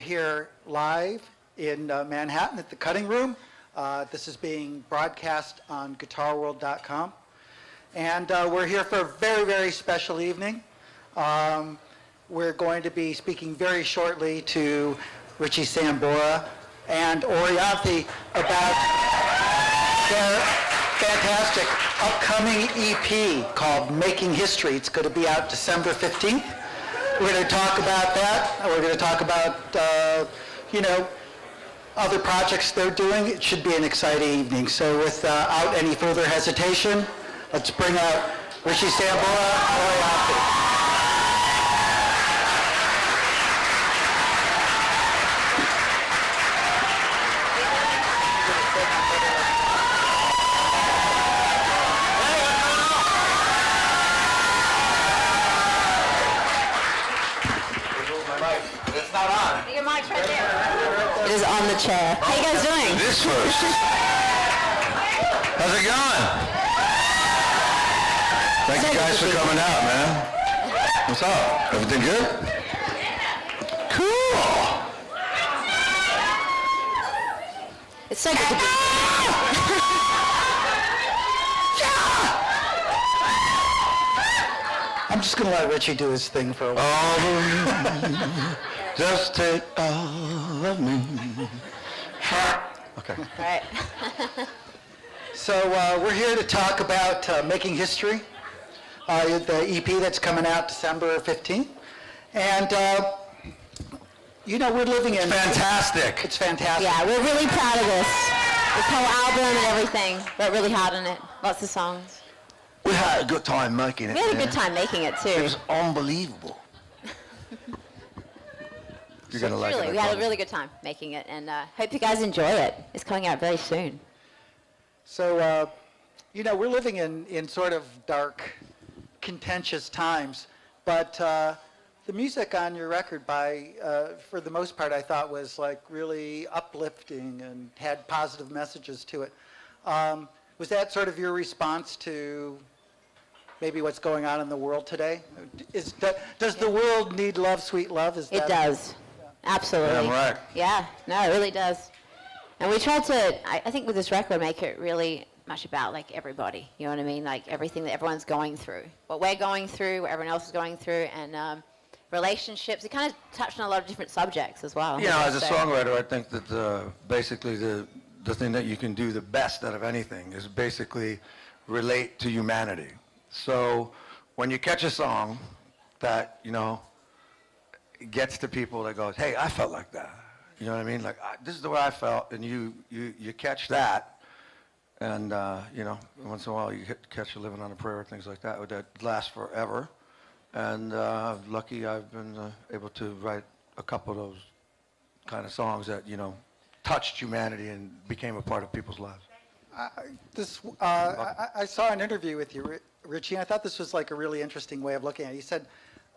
here live in Manhattan at the Cutting Room. This is being broadcast on guitarworld.com. And we're here for a very, very special evening. We're going to be speaking very shortly to Richie Sambora and Orianthi about their fantastic upcoming EP called Making History. It's going to be out December 15th. We're going to talk about that. We're going to talk about, other projects they're doing. It should be an exciting evening. So without any further hesitation, let's bring out Richie Sambora Orianthi. Your mic's right there. It is on the chair. How you guys doing? This first. How's it going? Thank you guys for coming out, man. What's up? Everything good? Cool. It's so good to be I'm just going to let Richie do his thing for a while. Just take all of me. Okay. All right. So we're here to talk about Making History, the EP that's coming out December 15th. And, we're living in... Fantastic. It's fantastic. Yeah, we're really proud of this whole album and everything. Worked really hard on it. Lots of songs. We had a good time making it. We had a man. good time making it too. It was unbelievable. You're going to like it. We had a really good time making it, and hope you guys enjoy it. It's coming out very soon. So, we're living in sort of dark, contentious times, but the music on your record for the most part, I thought was like really uplifting and had positive messages to it. Was that sort of your response to maybe what's going on in the world today? Does the world need love, sweet love? It does. Absolutely. Yeah, I'm right. Yeah, no, it really does. And we tried to, I think with this record, make it really much about like everybody, you know what I mean? Like everything that everyone's going through. What we're going through, what everyone else is going through, and relationships. It kind of touched on a lot of different subjects as well. As a songwriter, I think that basically the thing that you can do the best out of anything is basically relate to humanity. So when you catch a song that, gets to people that goes, hey, I felt like that. You know what I mean? Like, this is the way I felt, and you catch that, and, once in a while you catch a Living on a Prayer, things like that, that last forever. And lucky I've been able to write a couple of those kind of songs that, touched humanity and became a part of people's lives. I saw an interview with you, Richie, and I thought this was like a really interesting way of looking at it. You said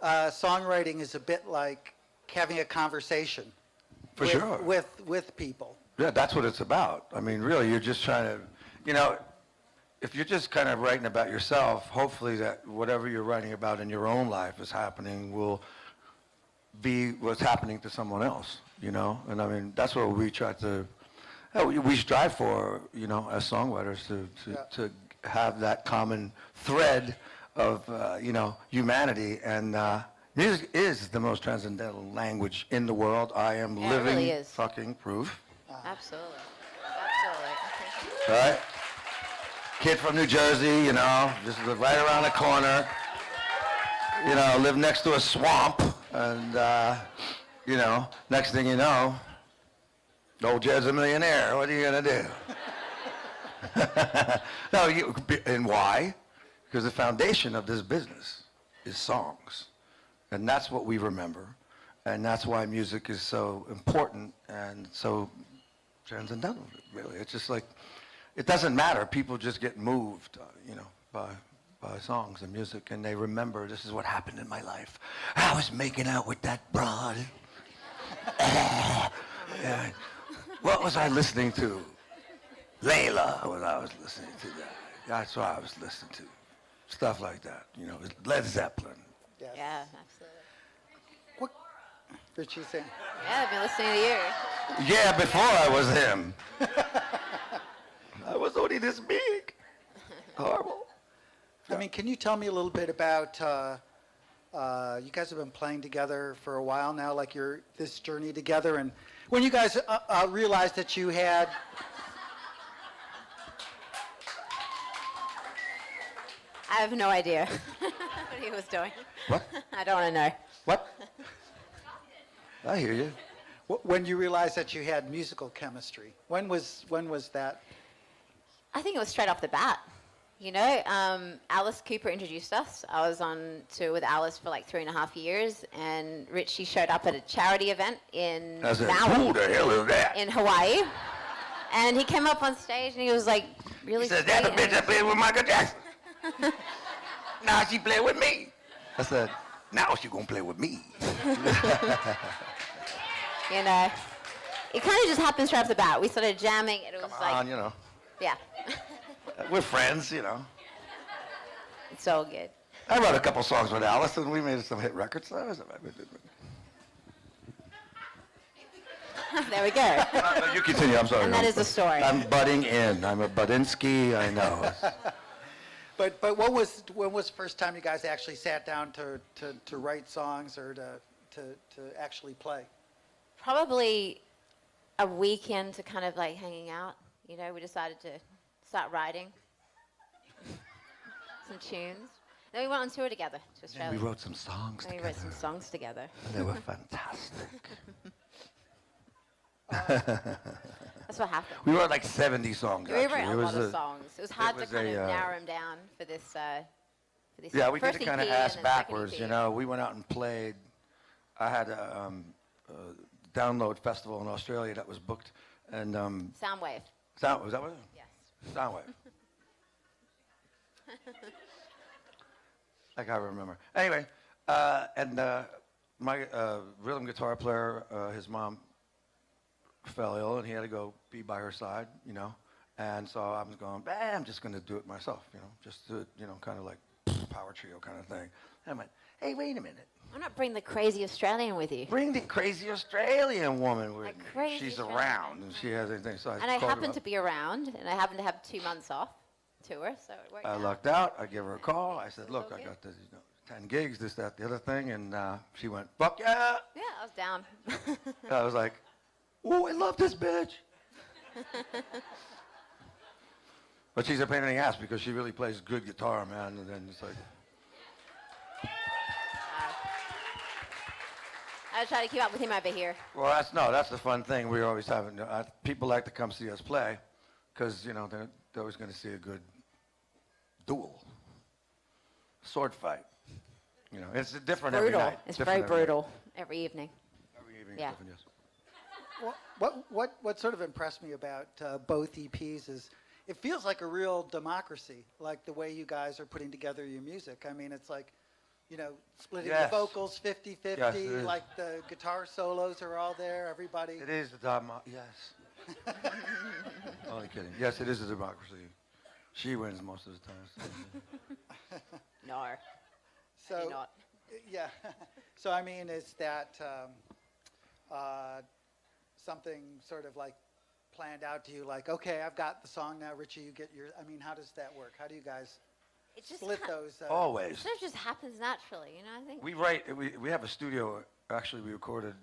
songwriting is a bit like having a conversation with people. Yeah, that's what it's about. I mean, really, you're just trying to, if you're just kind of writing about yourself, hopefully that whatever you're writing about in your own life is happening will be what's happening to someone else, And I mean, that's what we try to, we strive for, as songwriters to have that common thread of, humanity. And music is the most transcendental language in the world. I am living really fucking proof. Absolutely. All right? Kid from New Jersey, just right around the corner. Live next to a swamp. And, next thing you know, old Jed's a millionaire. What are you going to do? And why? Because the foundation of this business is songs. And that's what we remember. And that's why music is so important and so transcendental, really. It's just like, it doesn't matter. People just get moved, by songs and music, and they remember this is what happened in my life. I was making out with that broad. Yeah. What was I listening to? Layla was I was listening to that. That's what I was listening to. Stuff like that, Led Zeppelin. Yeah, absolutely. Richie Sambora. Yeah, I've been listening to you. Yeah, before I was him. I was only this big. Horrible. I mean, can you tell me a little bit about, you guys have been playing together for a while now, like this journey together, and when you guys realized that you had, I have no idea what he was doing. What? I don't want to know. What? I hear you. when you realized that you had musical chemistry, when was that? I think it was straight off the bat. You know, Alice Cooper introduced us. I was on tour with Alice for like 3.5 years, and Richie showed up at a charity event in I said, Maui, who the hell is that? in Hawaii. And he came up on stage and he was like really He said, sweet that's the bitch and- that played with Michael Jackson. Now she play with me. I said, now she gonna play with me. you know, it kind of just happened straight off the bat. We started jamming, and it was Come like, on, you know. yeah, We're friends, you know. it's all good. I wrote a couple songs with Alice, and we made some hit records. There we go. You continue, I'm sorry. And that is the story. I'm butting in. I'm a Budinsky, I know. But when was the first time you guys actually sat down to write songs or to actually play? Probably a weekend to kind of like hanging out. You know, we decided to start writing some tunes. Then we went on tour together to And Australia. we wrote some songs Then we together. wrote some songs together. They were fantastic. That's what happened. We wrote like 70 songs, We actually. wrote a lot of songs. It was hard to was kind a, of narrow them down for this. For this Yeah, we did first it kind of EP ass and then second backwards, EP. you know. We went out and played. I had a download festival in Australia that was booked, and Soundwave. was that what it was? Yes. Soundwave. Like I remember. Anyway, my rhythm guitar player, his mom fell ill, and he had to go be by her side, you know. And so I was going, I'm just going to do it myself, you know, just do it, you know, kind of like power trio kind of thing. And I went, hey, wait a minute. Why not bring the crazy Australian with you? Bring the crazy Australian woman with Like me. crazy She's Australian. around, and she has anything. So And I called her happened up. to be around, and I happened to have 2 months off tour, so it worked I out. lucked out. I gave her a call. I said, was look, all I good. got this, 10 gigs, this, that, the other thing. And she went, fuck yeah. Yeah, I was down. I was like, oh, I love this bitch. But she's a pain in the ass because she really plays good guitar, man. And then it's like, I try to keep up with him over here. well, that's the fun thing. We're always having, people like to come see us play because, you know, they're always going to see a good duel, sword fight. You know, it's different every Brutal. night. It's Different very every night. brutal every evening. Every evening is Yeah. different, yes. Well, what sort of impressed me about both EPs is it feels like a real democracy, like the way you guys are putting together your music. I mean, it's like, you know, splitting Yes. the vocals 50-50, Yes, it is. like the guitar solos are all there, everybody. It is the yes. Only kidding. Yes, it is a democracy. She wins most of the time. No, I So, do not. yeah. So, I mean, is that something sort of like planned out to you? Like, okay, I've got the song now, Richie, you get your, I mean, how does that work? How do you guys It just split ha- those? Always. It sort of just happens naturally, you know. I think We write, we have a studio, actually we recorded,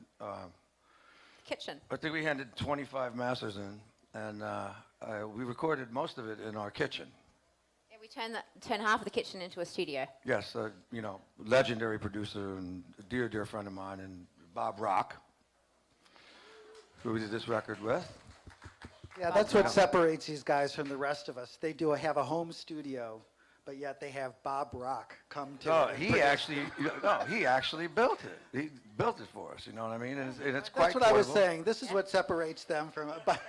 kitchen. I think we handed 25 masters in, and we recorded most of it in our kitchen. Yeah, we turn half of the kitchen into a studio. Yes, you know, legendary producer and a dear, dear friend of mine, and Bob Rock, who we did this record with. Yeah, that's what separates these guys from the rest of us. They have a home studio, but yet they have Bob Rock come to No, it and he produce. actually built it. He built it for us, you know what I mean? And it's quite That's what I was portable. saying. This is what separates them from it. But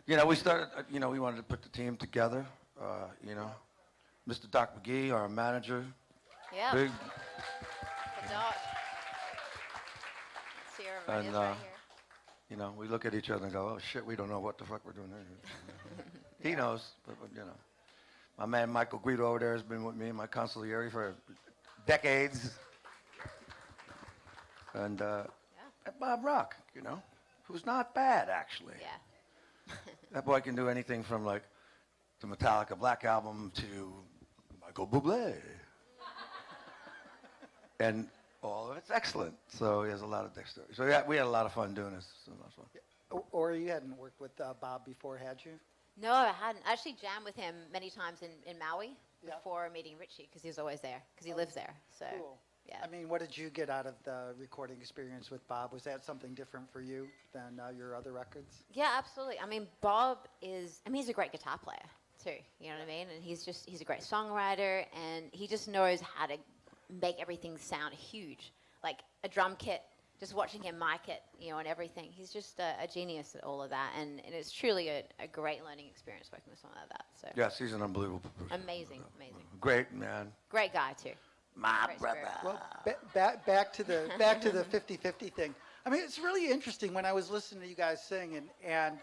You know, we started, you know, we wanted to put the team together, you know. Mr. Doc McGee, our manager, Yeah. big, The dot. See her And, right here. you know, we look at each other and go, oh, shit, we don't know what the fuck we're doing here. He knows, but, you know. My man Michael Guido over there has been with me in my consigliere for decades. And, Yeah. at Bob Rock, who's not bad, actually. Yeah. That boy can do anything from, like, the Metallica Black Album to Michael Bublé. And all of it's excellent. So he has a lot of dexterity. So yeah, we had a lot of fun doing this. So much fun. Or you hadn't worked with Bob before, had you? No, I hadn't. I actually jammed with him many times in Maui Yeah. before meeting Richie because he was always there because he lives there. So, Cool. yeah. I mean, what did you get out of the recording experience with Bob? Was that something different for you than your other records? Yeah, absolutely. I mean, Bob is, he's a great guitar player too, you know what I mean? And he's a great songwriter and he just knows how to make everything sound huge. Like a drum kit, just watching him mic it, and everything. He's just a genius at all of that. And it's truly a great learning experience working with someone like that. So Yes, he's an unbelievable producer. amazing. Great, man. Great guy too. My Great brother. spirit. Well, back to the 50-50 thing. I mean, it's really interesting when I was listening to you guys sing and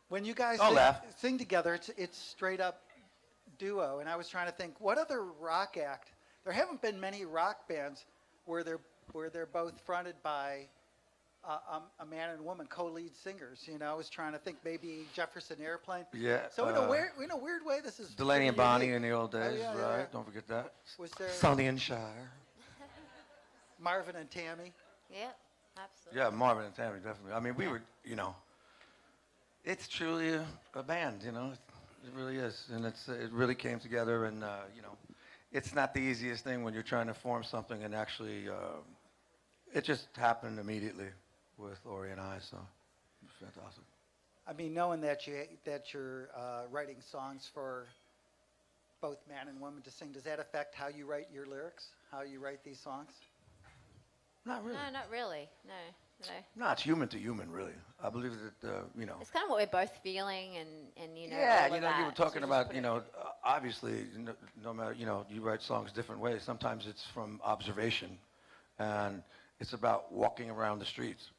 when you guys sing together, it's straight up duo. And I was trying to think, what other rock act? There haven't been many rock bands where they're both fronted by a man and a woman, co-lead singers. I was trying to think maybe Jefferson Airplane. Yeah. So in a weird way, this is Delaney and pretty Bonnie unique. in the old days, yeah, right? yeah. Don't forget that. Was there Sonny and Cher. Marvin and Tammy? Yeah, absolutely. Yeah, Marvin and Tammy, definitely. I mean, we were, it's truly a band, It really is. And it really came together. And, it's not the easiest thing when you're trying to form something and actually, it just happened immediately with Ori and I, so it was fantastic. I mean, knowing that you're writing songs for both man and woman to sing, does that affect how you write your lyrics? How you write these songs? Not really. No, not really. No. No, it's human to human, really. I believe that, It's kind of what we're both feeling and Yeah, all of that. you were So talking just about, put it- obviously, no matter, you write songs different ways. Sometimes it's from observation, and it's about walking around the streets,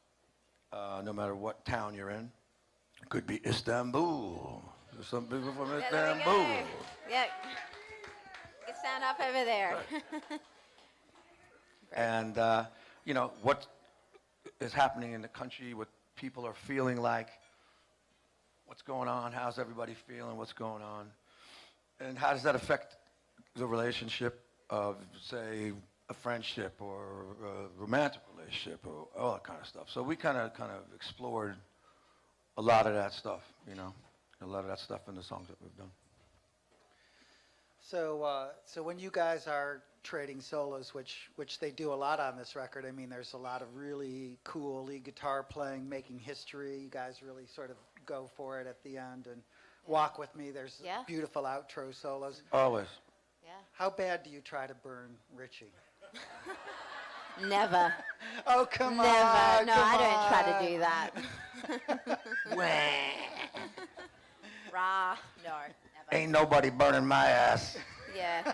no matter what town you're in. It could be Istanbul. There's some people from Yeah, there we Istanbul. go. Yeah. You can stand up over there. And, what is happening in the country, what people are feeling like, what's going on, how's everybody feeling, what's going on, and how does that affect the relationship of, say, a friendship or a romantic relationship or all that kind of stuff. So we kind of explored a lot of that stuff, a lot of that stuff in the songs that we've done. So when you guys are trading solos, which they do a lot on this record, I mean, there's a lot of really cool lead guitar playing, making history. You guys really sort of go for it at the end and walk with me. There's Yeah. beautiful outro solos. Always. Yeah. How bad do you try to burn Richie? Never. Oh, come Never. on. No, come I don't on. try to do that. Rah. No. Never. Ain't nobody burning my ass. Yeah.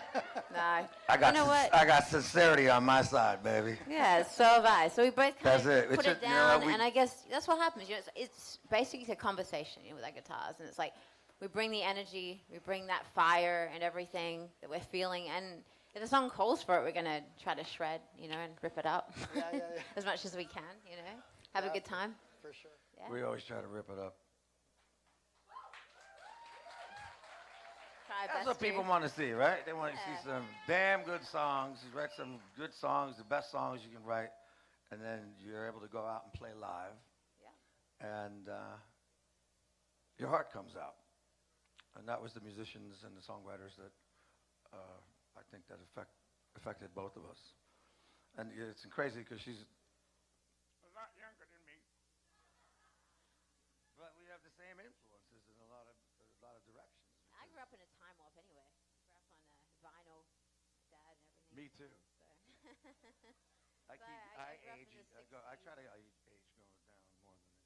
No. I got You know what? I got sincerity on my side, baby. Yeah, so have I. So we both kind That's of it. put It's it just, down, we- and I guess that's what happens. It's basically a conversation with our guitars, and it's like we bring the energy, we bring that fire and everything that we're feeling, and if the song calls for it, we're gonna try to shred, and rip it up Yeah. as much as we can, have a good time. For sure. Yeah. We always try to rip it up. Try our That's best what people to. want to see, right? They want to Yeah. see some damn good songs. You write some good songs, the best songs you can write, and then you're able to go out and play live, Yeah. and your heart comes out. And that was the musicians and the songwriters that I think that affected both of us. And it's crazy because she's a lot younger than me, but we have the same influences in a lot of directions. I grew up in a time warp anyway. I grew up on vinyl, dad and everything. Me too. So. I So keep, I I grew up in age, the I try to 60s. age going down more than it.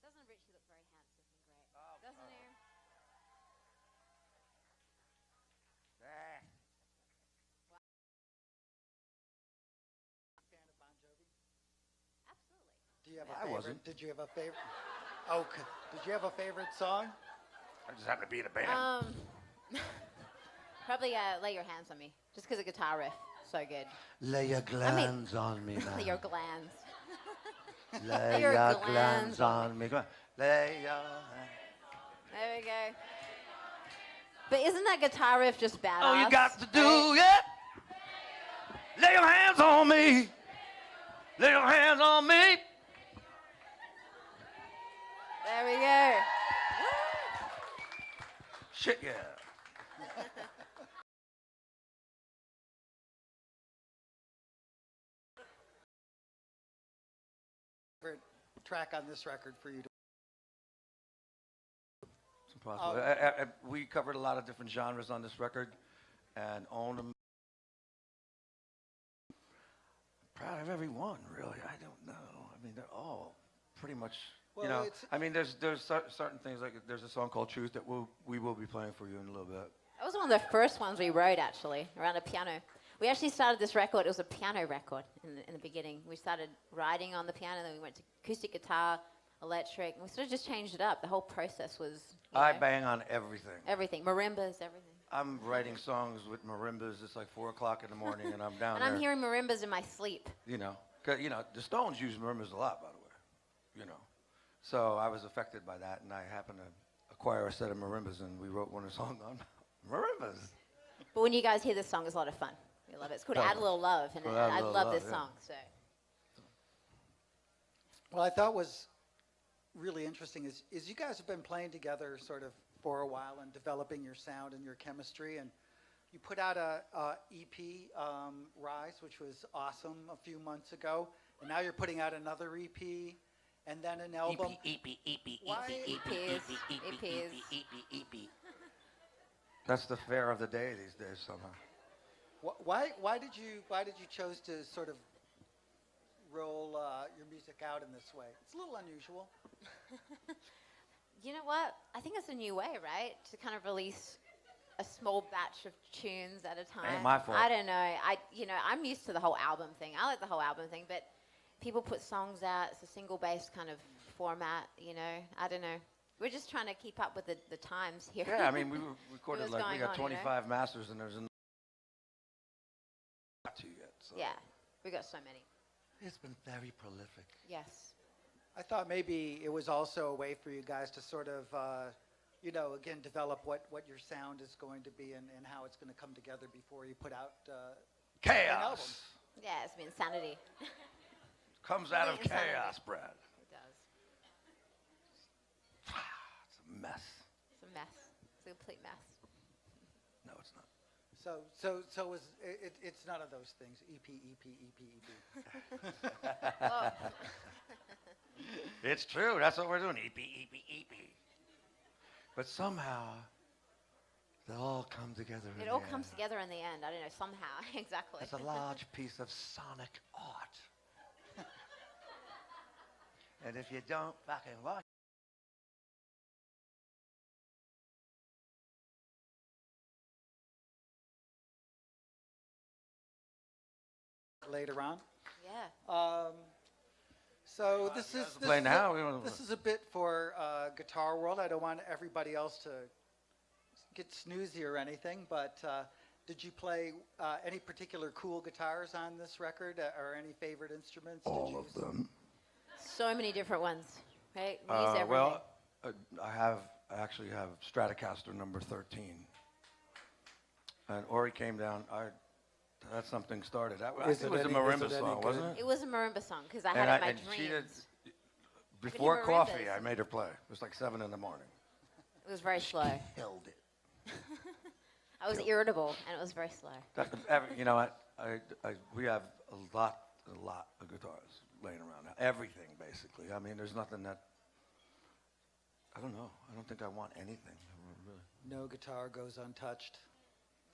Doesn't Richie look very handsome and great? Oh, Doesn't he? Ah. Fan of Bon Jovi? Absolutely. Do you have a I favorite? wasn't. Did you have a favorite? Oh, did you have a favorite song? I just happen to be in a band. Probably Lay Your Hands on Me, just because the guitar riff, so good. Lay your glands on me, man. Lay your glands. Lay your your glands glands on on me. Come on. Lay your hands. There we go. But isn't that guitar riff just badass? Oh, you got to do right? it. Lay your hands on me. Lay your hands on me. There we go. Shit, yeah. Favorite track on this record for you? It's impossible. We covered a lot of different genres on this record and owned them. Proud of every one, really. I don't know. I mean, they're all pretty much, Well, you know. it's- I mean, there's certain things, like there's a song called Truth that we will be playing for you in a little bit. That was one of the first ones we wrote, actually, around a piano. We actually started this record, it was a piano record in the beginning. We started writing on the piano, then we went to acoustic guitar, electric, and we sort of just changed it up. The whole process was, I bang on everything. everything, marimbas, everything. I'm writing songs with marimbas. It's like 4 o'clock in the morning, and I'm down And there. I'm hearing marimbas in my sleep. You know, 'cause, you know, the Stones use marimbas a lot, by the way. You know, so I was affected by that, and I happened to acquire a set of marimbas, and we wrote one song on marimbas. But when you guys hear this song, it's a lot of fun. You love it. It's called Oh. Add a Little Love, and Well, Add a I Little love Love, this yeah. song. So Well, I thought was really interesting is you guys have been playing together sort of for a while and developing your sound and your chemistry, and you put out a EP, Rise, which was awesome a few months ago, and now you're putting out another EP and then an album. Why- EPs. That's the fare of the day these days, somehow. Why did you chose to sort of roll your music out in this way? It's a little unusual. You know what? I think it's a new way, right? To kind of release a small batch of tunes at a time. Ain't my fault. I don't know. I'm used to the whole album thing. I like the whole album thing, but people put songs out. It's a single-based kind of format. You know, I don't know. We're just trying to keep up with the times here. Yeah, I mean, we recorded What's like we going got on, you know? 25 masters, and there's not two yet. So. Yeah, we got so many. It's been very prolific. Yes. I thought maybe it was also a way for you guys to sort of, again, develop what your sound is going to be and how it's going to come together before you put out an album. Chaos Yeah, it's been insanity. comes out of Complete insanity. chaos, Brad. It does. It's a mess. It's a mess. It's a complete mess. No, it's not. So it's none of those things. EP. Well, It's true. That's what we're doing. EP. But somehow, they all come together. in it the all end. comes together in the end. I don't know, somehow. Exactly. It's a large piece of sonic art. And if you don't fucking watch later on. Yeah. So this is play now. We wanna- this is a bit for Guitar World. I don't want everybody else to get snoozy or anything, but did you play any particular cool guitars on this record or any favorite instruments? all of them. So many different ones, right? We use everything. Well, I actually have Stratocaster number 13. And Ori came down. That's something started. It was a marimba song, wasn't it? It was a marimba song because I And had it in my and she did, dreams. before hear coffee, marimbas. I made her play. It was like 7 in the morning. It was very slow. Held it. I was irritable, and it was very slow. You know what? We have a lot of guitars laying around now. Everything, basically. I mean, there's nothing that, I don't know. I don't think I want anything. Really. No guitar goes untouched.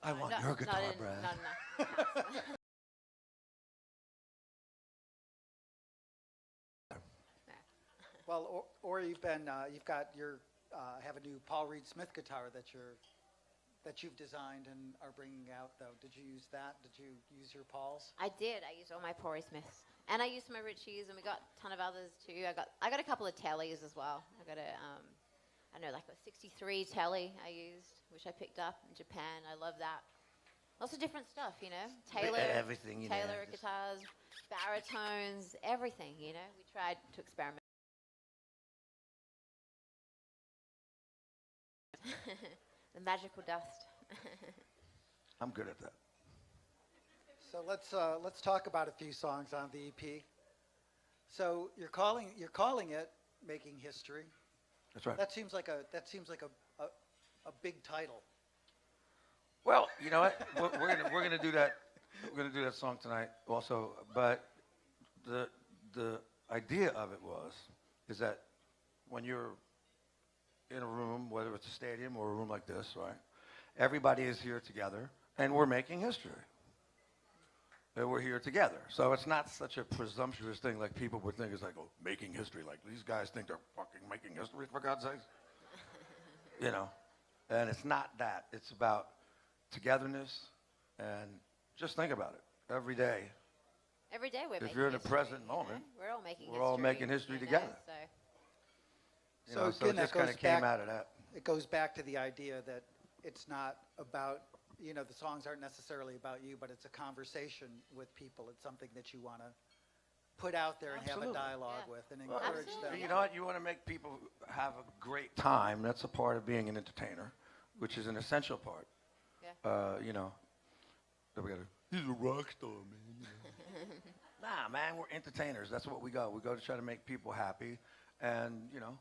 I want Not- your not guitar, in- Brad. not enough. Well, or you've got your have a new Paul Reed Smith guitar that you've designed and are bringing out though. Did you use that? Did you use your Pauls? I did. I used all my Pori Smiths, and I used my Richies, and we got a ton of others too. I got a couple of Tellys as well. I know, like a 63 telly I used, which I picked up in Japan. I love that. Lots of different stuff, you know. Taylor, everything, you know, Taylor just- guitars, baritones, everything, you know. We tried to experiment. The magical dust. I'm good at that. So let's talk about a few songs on the EP. So you're calling it Making History. That's right. That seems like a big title. Well, you know what? We're gonna do that. We're gonna do that song tonight also. But the idea of it is that when you're in a room, whether it's a stadium or a room like this, right? Everybody is here together, and we're making history. And we're here together. So it's not such a presumptuous thing like people would think. It's like, oh, making history. Like these guys think they're fucking making history, for God's sakes. You know, and it's not that. It's about togetherness, and just think about it every day. Every day we're If making you're in the history, present you know? moment, We're all making history. we're all making history you know, together. So. You So know, again, it that just kind goes of came back- out of that. It goes back to the idea that it's not about, you know, the songs aren't necessarily about you, but it's a conversation with people. It's something that you want to put out there and have Absolutely. a dialogue Yeah. with and Well, encourage Absolutely. them. You know what? You want to make people have a great time. That's a part of being an entertainer, which is an essential part. Yeah. You know, he's a rock star, man. You know. Nah, man, we're entertainers. That's what we go. We go to try to make people happy, and you know,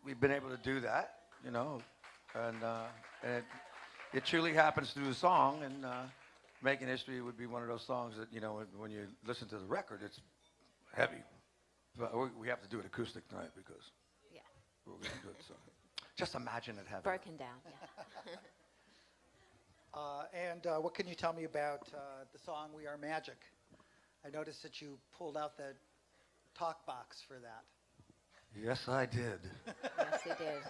we've been able to do that. You know, and it truly happens through the song. And Making History would be one of those songs that, you know, when you listen to the record, it's heavy. But we have to do it acoustic tonight because Yeah. we're going to do it. So just imagine it heavy. Broken down. Yeah. And what can you tell me about the song We Are Magic? I noticed that you pulled out the talk box for that. Yes, I did. Yes, he did.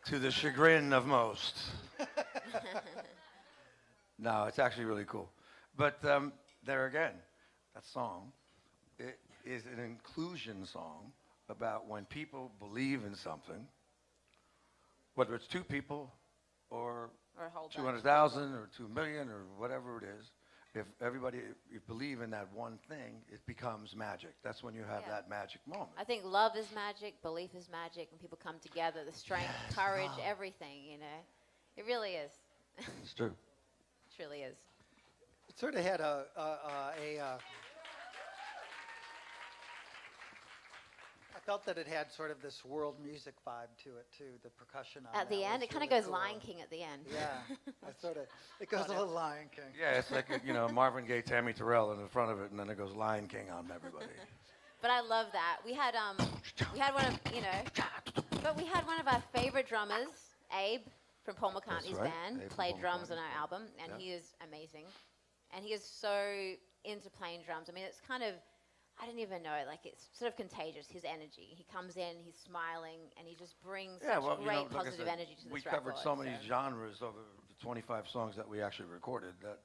To the chagrin of most. No, it's actually really cool. But there again, that song, it is an inclusion song about when people believe in something, whether it's two people or Or a whole bunch. 200,000 or 2 million or whatever it is. If everybody you believe in that one thing, it becomes magic. That's when you have Yeah. that magic moment. I think love is magic, belief is magic, when people come together, the strength, Yes, courage, love. everything, you know. It really is. It's true. It truly is. It sort of had I felt that it had sort of this world music vibe to it too. The percussion on At the that end, was it kind of really goes cool. Lion King at the end. Yeah, it goes a little Lion King. Yeah, it's like, you know, Marvin Gaye, Tammy Terrell in the front of it, and then it goes Lion King on everybody. But I love that. We had one of, you know, but we had one of our favorite drummers, Abe from Paul McCartney's right, band, Abe from played Paul drums on McCartney's our band. album, and Yeah. he is amazing. And he is so into playing drums. I mean, it's kind of, I don't even know, like it's sort of contagious, his energy. He comes in, he's smiling, and he just brings Yeah, such well, you great know, like I positive said, energy to this we record. covered so many so- genres over the 25 songs that we actually recorded that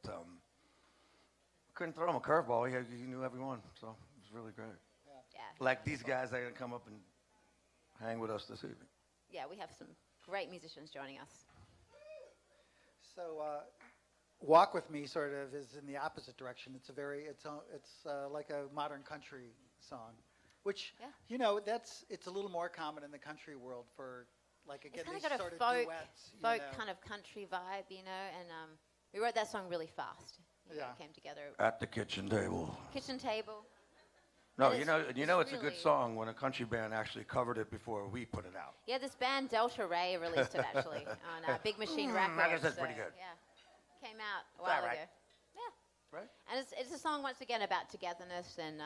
couldn't throw him a curveball. He knew everyone, so it was really great. Yeah. Like these guys that are gonna come up and hang with us this evening. Yeah, we have some great musicians joining us. So, Walk With Me sort of is in the opposite direction. It's like a modern country song, which, Yeah. you know, it's a little more common in the country world for, like, again, It's kind these of got sort a of folk, duets. you folk know. kind of country vibe, you know, and we wrote that song really fast. You know, Yeah. it came together. At the kitchen table. Kitchen table. No, And you it's know it's a good really- song when a country band actually covered it before we put it out. Yeah, this band Delta Ray released it actually on Big Machine Records. that's pretty good. Yeah, came out a all while right. ago. Yeah, Right? and it's a song once again about togetherness and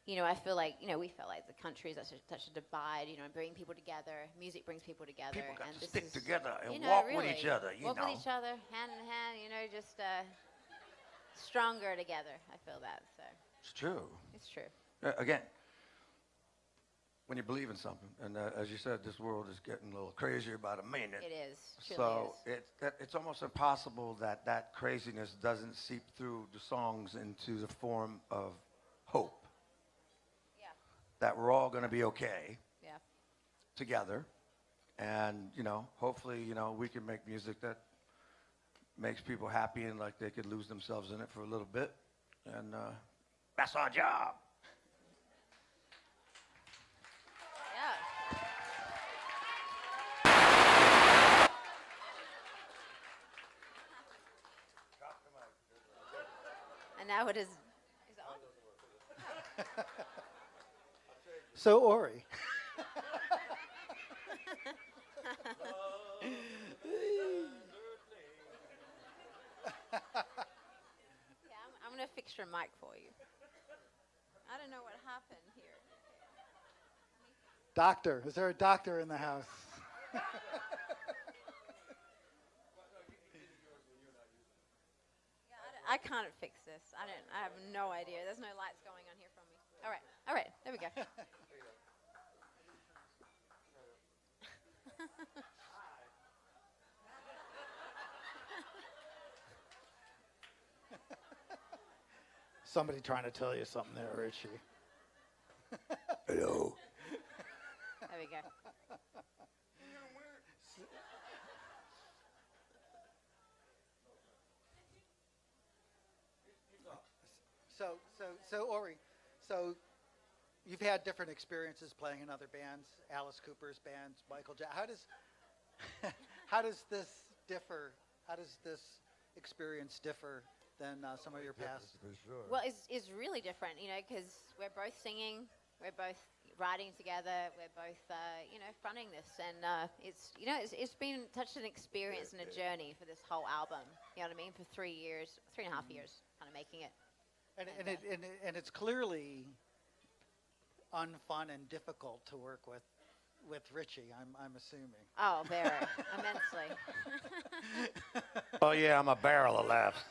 you know, I feel like, you know, we felt like the country is such a divide, you know, and bringing people together. Music brings people together. People got and to this stick is, together and you know, walk really, with each other, you walk know. with each other, hand in hand, you know, just stronger together. I feel that, so It's true. it's true. Again, when you believe in something, and as you said, this world is getting a little crazier by the minute. It is. Truly So is. it's almost impossible that craziness doesn't seep through the songs into the form of hope. Yeah. That we're all going to be okay, Yeah. together, and hopefully we can make music that makes people happy and like they could lose themselves in it for a little bit, and that's our job. Yeah. And now it is it on? So Ori, Yeah, I'm going to fix your mic for you. I don't know what happened here. doctor, is there a doctor in the house? Yeah, I can't fix this. I have no idea. There's no lights going on here from me. All right. There we go. Somebody trying to tell you something there, Richie. Hello. There we go. So Ori, so you've had different experiences playing in other bands, Alice Cooper's bands, Michael Jackson. How does this differ? How does this experience differ than some of your past? For sure. Well, it's really different, because we're both singing, we're both writing together, we're both, fronting this, and it's been such an experience and a journey for this whole album. You know what I mean? For 3 years, 3.5 years, kind of making it. And it's clearly unfun and difficult to work with Richie. I'm assuming. Oh, very immensely. Oh yeah, I'm a barrel of laughs.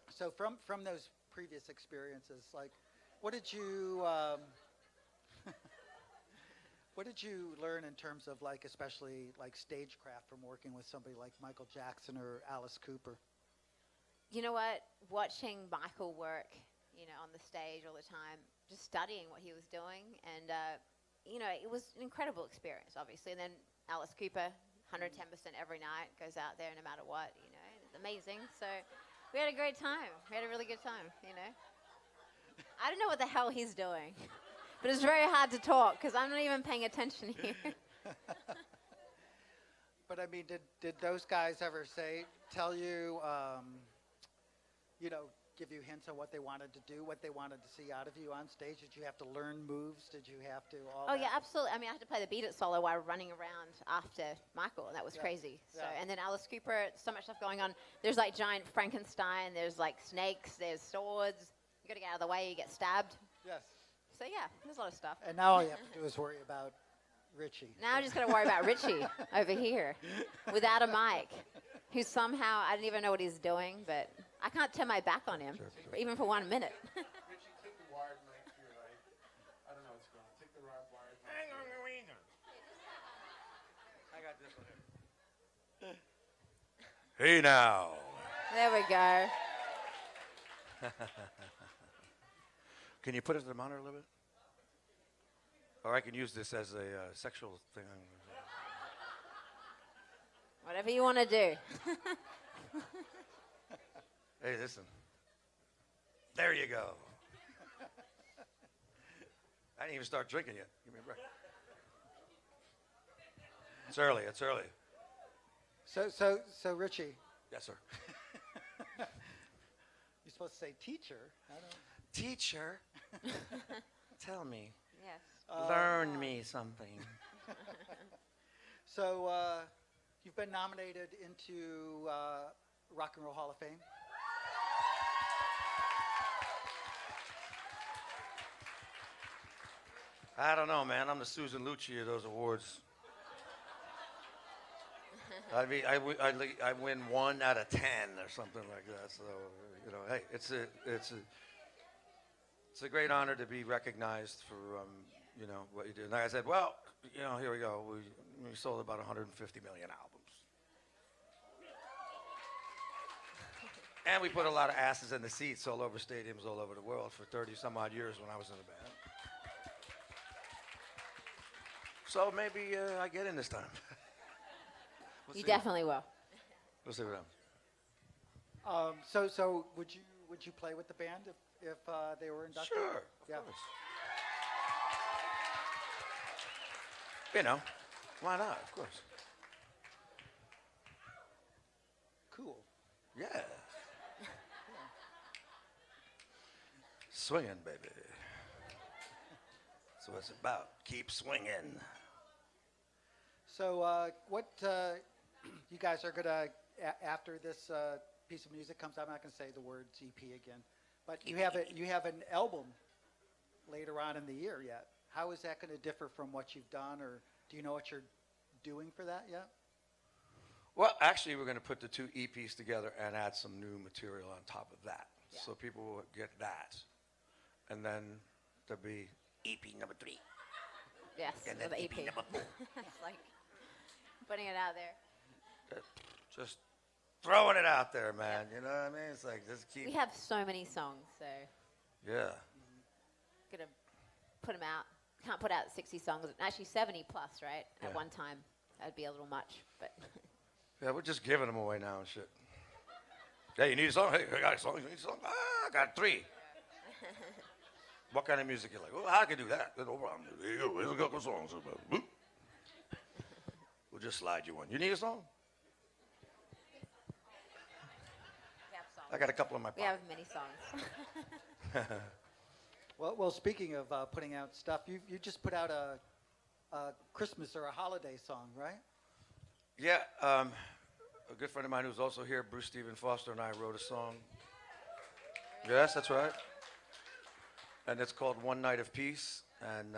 So from those previous experiences, like, what did you what did you learn in terms of like, especially like stagecraft from working with somebody like Michael Jackson or Alice Cooper? You know what? Watching Michael work, on the stage all the time, just studying what he was doing, and it was an incredible experience, obviously. And then Alice Cooper, 110% every night, goes out there no matter what. It's amazing. So we had a great time. We had a really good time. I don't know what the hell he's doing, but it's very hard to talk because I'm not even paying attention here. But I mean, did those guys ever tell you, give you hints on what they wanted to do, what they wanted to see out of you on stage? Did you have to learn moves? Did you have to all Oh that? yeah, absolutely. I mean, I had to play the beat it solo while running around after Michael, and that was Yeah. crazy. So, Yeah. and then Alice Cooper, so much stuff going on. There's like giant Frankenstein. There's like snakes. There's swords. You got to get out of the way. You get stabbed. Yes. So yeah, there's a lot of stuff. And now all you have to do is worry about Richie. Now I'm just gonna worry about Richie over here, without a mic, who somehow I don't even know what he's doing, but I can't turn my back on him, even for 1 minute. Richie, take the wired mic to your right. I don't know what's going on. Take the wired mic. Hang on the wiener. I got this one here. Hey now. There we go. Can you put it to the monitor a little bit? Or I can use this as a sexual thing. Whatever you want to do. Hey, listen. There you go. I didn't even start drinking yet. Give me a break. It's early. It's early. So Richie, Yes, sir. you're supposed to say teacher. I don't. Teacher, tell me. Yes. Learn me something. So you've been nominated into Rock and Roll Hall of Fame. I don't know, man. I'm the Susan Lucci of those awards. I win 1 out of 10 or something like that. So hey, it's a great honor to be recognized for what you do. And like I said, well, here we go. We sold about 150 million albums. And we put a lot of asses in the seats all over stadiums all over the world for 30 some odd years when I was in the band. So maybe I get in this time. We'll You see. definitely will. We'll see what happens. So would you play with the band if they were inducted? Sure, Yeah. of course. You know, why not? Of course. Cool. Yeah. Swinging, baby. That's what it's about. Keep swinging. So what you guys are gonna after this piece of music comes out? I'm not gonna say the words EP again, but you have an album later on in the year yet. How is that going to differ from what you've done, or do you know what you're doing for that yet? Well, actually, we're going to put the two EPs together and add some new material on top of that. Yeah. So people will get that. And then there'll be EP number 3. Yes, And with then the EP EP. number 4. It's like putting it out there. Just throwing it out there, man. You know what I mean? It's like, just keep. We have so many songs, so Yeah. gonna put them out. Can't put out 60 songs. Actually, 70 plus, right? Yeah. At one time, that'd be a little much, but Yeah, we're just giving them away now and shit. Hey, you need a song? Hey, I got a song. You need a song? I got 3. What kind of music you like? Well, I can do that. No problem. Here you go. Here's a couple songs. Boop. We'll just slide you one. You need a song? we have songs. I got a couple in my We pocket. have many songs. Well, speaking of putting out stuff, you just put out a Christmas or a holiday song, right? Yeah, a good friend of mine who's also here, Bruce Stephen Foster, and I wrote a song. Yes, that's right. And it's called One Night of Peace, and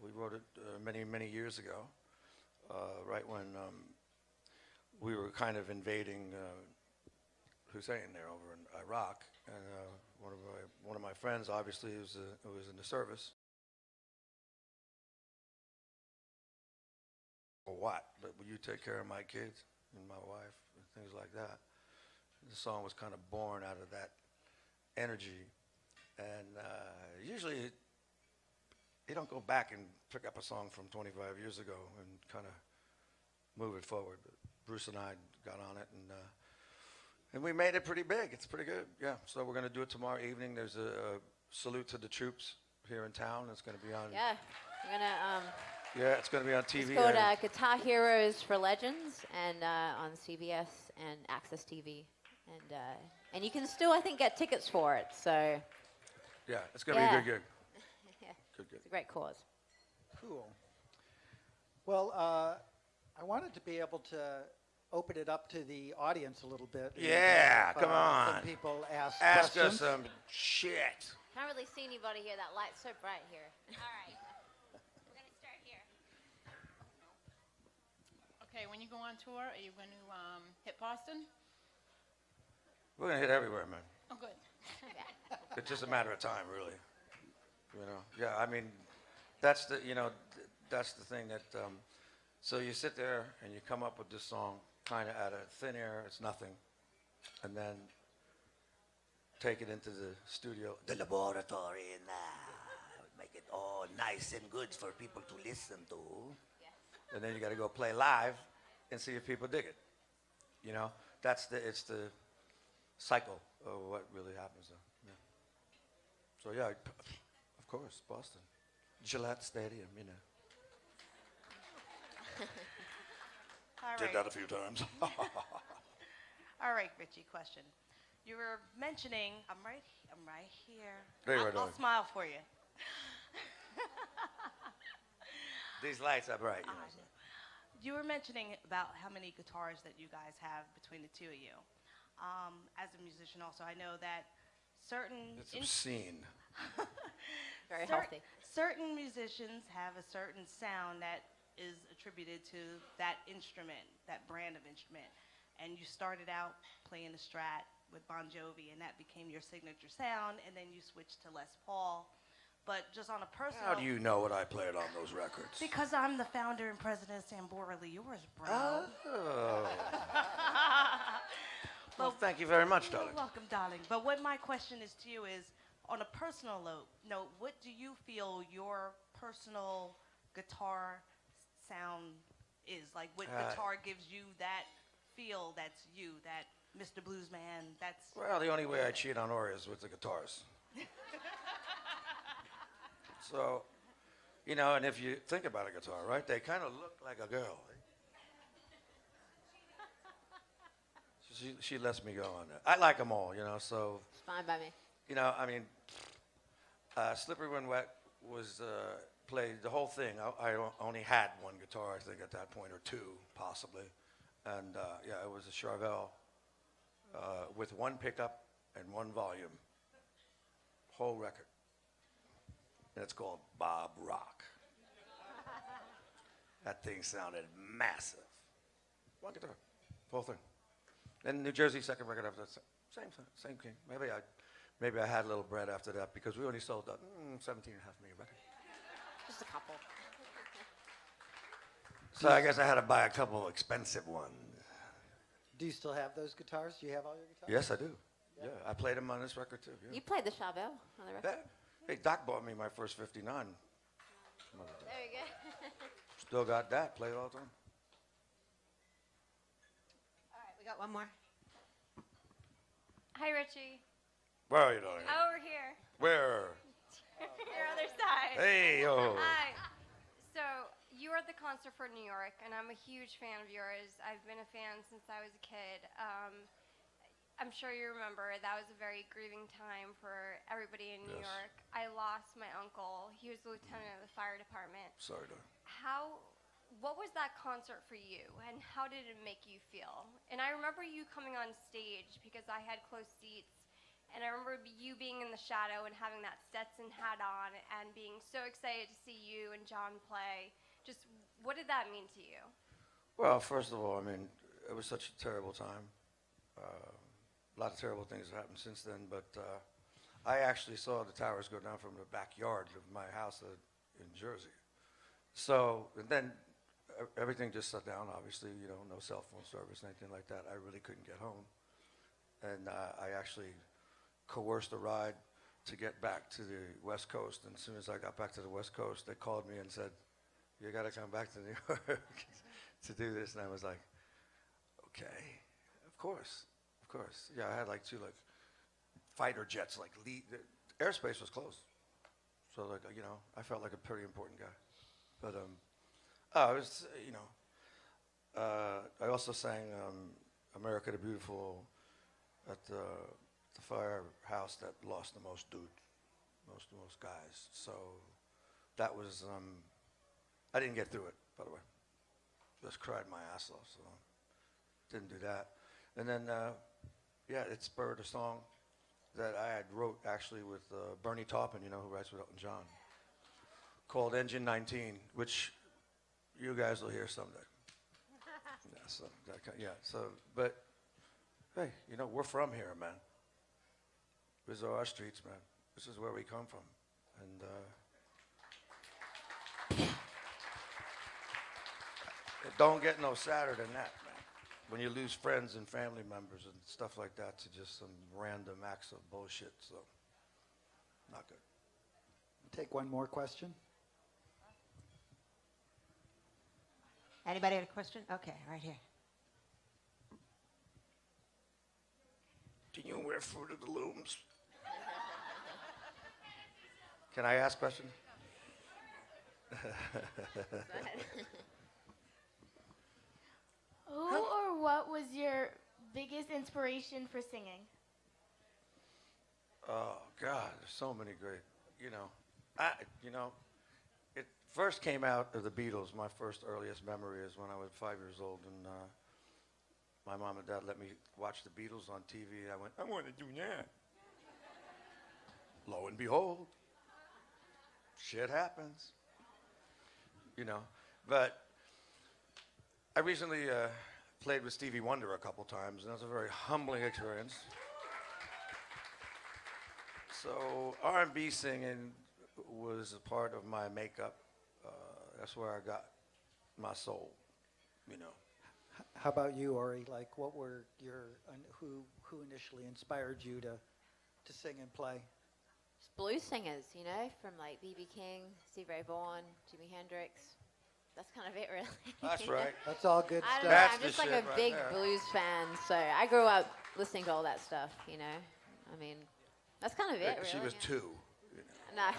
we wrote it many, many years ago, right when we were kind of invading Hussein there over in Iraq, and one of my friends, obviously, was in the service. Or what? But will you take care of my kids and my wife and things like that? The song was kind of born out of that energy, and usually you don't go back and pick up a song from 25 years ago and kind of move it forward. But Bruce and I got on it, and we made it pretty big. It's pretty good, yeah. So we're going to do it tomorrow evening. There's a salute to the troops here in town. It's going to be on. Yeah, we're gonna. Yeah, it's going to be on TV. It's called Guitar Heroes for Legends, and on CBS and Access TV, and you can still, I think, get tickets for it. So Yeah, it's going to be a good gig. yeah, Good gig. it's a great cause. Cool. Well, I wanted to be able to open it up to the audience a little bit. and, Yeah, if, come on. Some people ask Ask questions. us some shit. Can't really see anybody here. That light's so bright here. All right. We're going to start here. Okay, when you go on tour, are you going to hit Boston? We're going to hit everywhere, man. Oh, good. It's just a matter of time, really. You know, yeah, I mean, that's the, that's the thing that, so you sit there and you come up with this song kind of out of thin air, it's nothing, and then take it into the studio, the laboratory, and make it all nice and good for people to listen to. And then you got to go play live and see if people dig it. You know, it's the cycle of what really happens there. Yeah. So yeah, of course, Boston, Gillette Stadium, you know. All Did right. that a few times. All right, Richie, question. You were mentioning, I'm right here. There you are, I'll darling. smile for you. These lights are bright. You know, so. You were mentioning about how many guitars that you guys have between the two of you. As a musician also, I know that certain It's obscene. Very healthy. certain musicians have a certain sound that is attributed to that instrument, that brand of instrument. And you started out playing the Strat with Bon Jovi, and that became your signature sound, and then you switched to Les Paul. But just on a personal... How do you know what I played on those records? Because I'm the founder and president of Sambora Orianthi, bro. Oh. Well, thank you very much, darling. You're welcome, darling. But what my question is to you is, on a personal note, what do you feel your personal guitar sound is? Like, what Uh, guitar gives you that feel that's you, that Mr. Bluesman, that's... Well, the only way I cheat on Ori is with the guitars. So, you know, and if you think about a guitar, right, they kind of look like a girl. She lets me go on that. I like them all, you know, so, It's fine by me. you know, I mean, Slippery When Wet was played the whole thing. I only had one guitar, I think, at that point, or two, possibly. And, yeah, it was a Charvel with one pickup and one volume. Whole record. And it's called Bob Rock. That thing sounded massive. One guitar, whole thing. Then New Jersey, second record after that, same thing. Maybe I had a little bread after that because we only sold 17.5 million records. Just a couple. So I guess I had to buy a couple expensive ones. Do you still have those guitars? Do you have all your guitars? Yes, I do. Yeah, I played them on this record too. Yeah. You played the Charvel on the record. Hey, Doc bought me my first 59. There you go. Still got that. Play it all the time. All right, we got one more. Hi, Richie. Where are you doing? Over here. Where? Your other side. Hey, yo. Hi. So, you were at the concert for New York, and I'm a huge fan of yours. I've been a fan since I was a kid. I'm sure you remember that was a very grieving time for everybody in New Yes. York. I lost my uncle. He was the lieutenant of the fire department. Sorry, Doc. What was that concert for you, and how did it make you feel? And I remember you coming on stage because I had close seats, and I remember you being in the shadow and having that Stetson hat on and being so excited to see you and John play. Just what did that mean to you? Well, first of all, I mean, it was such a terrible time. A lot of terrible things have happened since then, but I actually saw the towers go down from the backyard of my house in Jersey. So, and then everything just shut down, obviously, you know, no cell phone service, anything like that. I really couldn't get home. And I actually coerced a ride to get back to the West Coast. And as soon as I got back to the West Coast, they called me and said, you got to come back to New York to do this. And I was like, okay, of course. Of course. Yeah, I had like two fighter jets, the airspace was closed. So you know, I felt like a pretty important guy. But it was, you know, I also sang America the Beautiful at the firehouse that lost the most dudes, most guys. So that was, I didn't get through it, by the way. Just cried my ass off, so didn't do that. And then, yeah, it spurred a song that I had wrote actually with Bernie Taupin, you know, who writes with Elton John, called Engine 19, which you guys will hear someday. But hey, you know, we're from here, man. These are our streets, man. This is where we come from. And it don't get no sadder than that, man. When you lose friends and family members and stuff like that to just some random acts of bullshit, so not good. Take one more question. Anybody have a question? Okay, right here. Can you wear Fruit of the Looms? Can I ask questions? Who or what was your biggest inspiration for singing? Oh God, there's so many great. It first came out of the Beatles. My first earliest memory is when I was 5 years old, and my mom and dad let me watch the Beatles on TV. I went, I want to do that. Lo and behold, shit happens. You know, but I recently played with Stevie Wonder a couple times, and that was a very humbling experience. So R&B singing was a part of my makeup. That's where I got my soul, you know. How about you, Ori? Like, what were who initially inspired you to sing and play? It's blues singers, you know, from like B.B. King, Stevie Ray Vaughan, Jimi Hendrix. That's kind of it, really. That's right. That's all good I don't know. stuff. That's I'm the just like shit a right big there. blues fan, so I grew up listening to all that stuff. You know, I mean, that's kind of it, really. She was yeah. 2. No.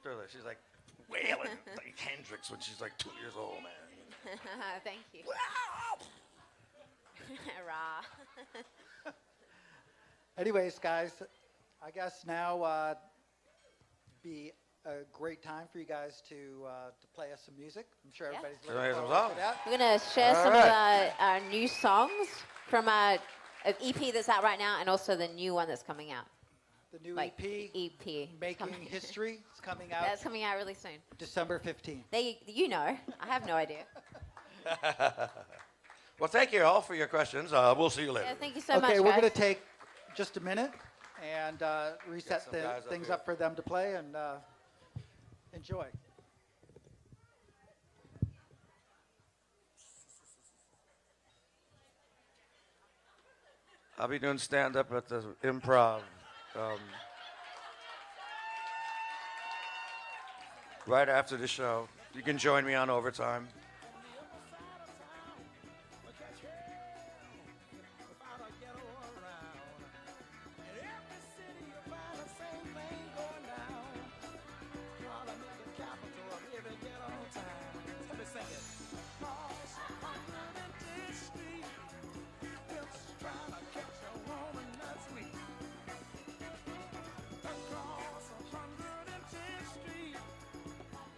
Really, she's like wailing like Hendrix when she's like 2 years old, man. Thank you. Rah. Anyways, guys, I guess now be a great time for you guys to play us some music. I'm sure Yeah. everybody's Play looking some forward songs. to that. We're gonna share All some right. of our new songs from an EP that's out right now, and also the new one that's coming out. The new Like EP, EP. Making History, is coming out That's coming out really soon. December 15th. You know, I have no idea. Well, thank you all for your questions. We'll see you later. Yeah, thank you so much, Okay, we're guys. going to take just a minute and reset some guys up things here. up for them to play and enjoy. I'll be doing stand-up at the Improv. Right after the show. You can join me on overtime.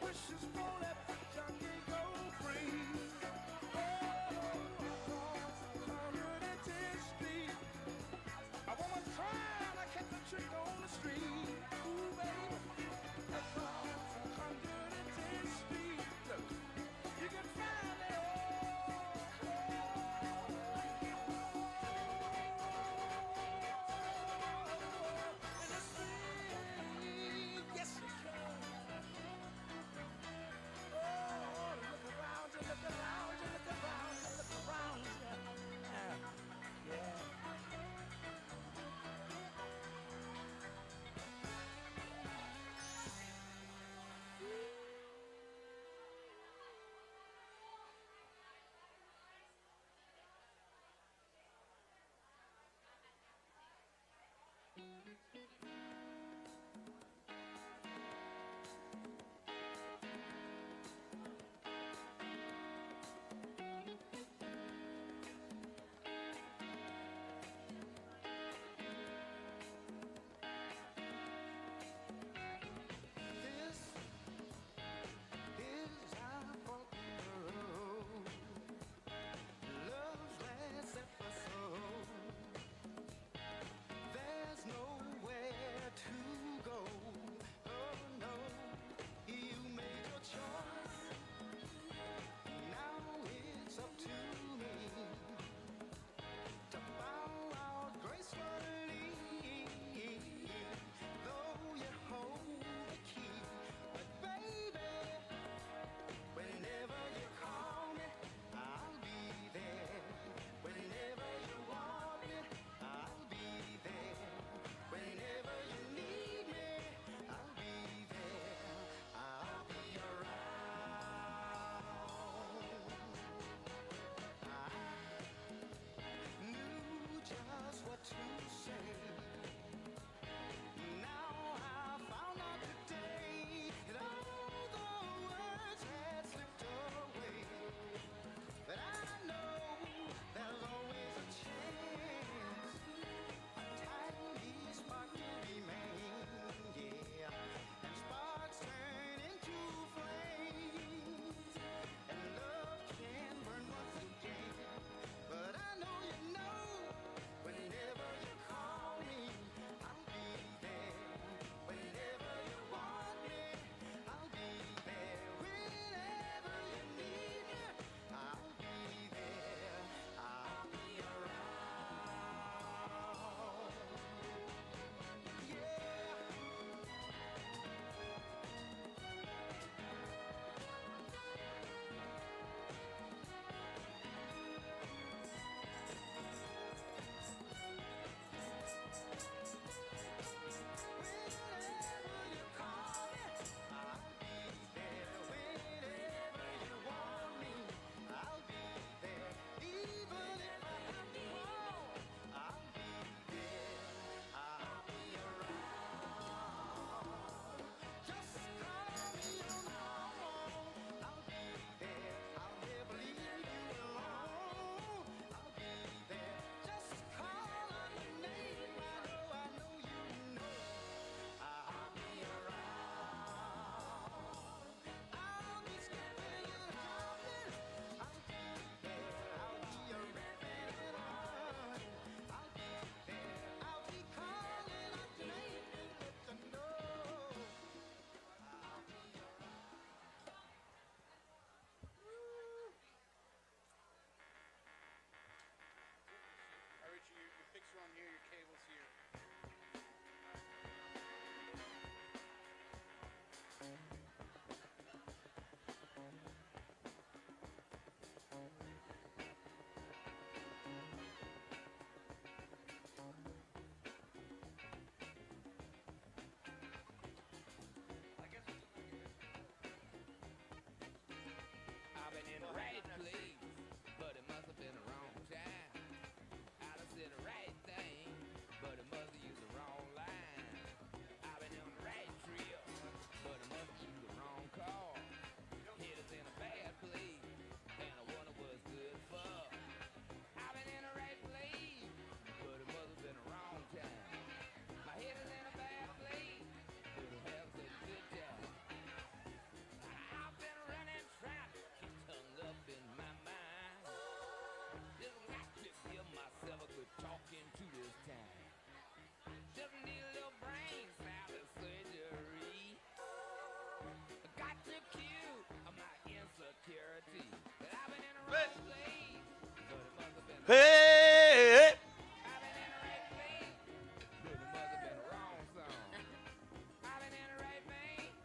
Wishes for that junkie girlfriend.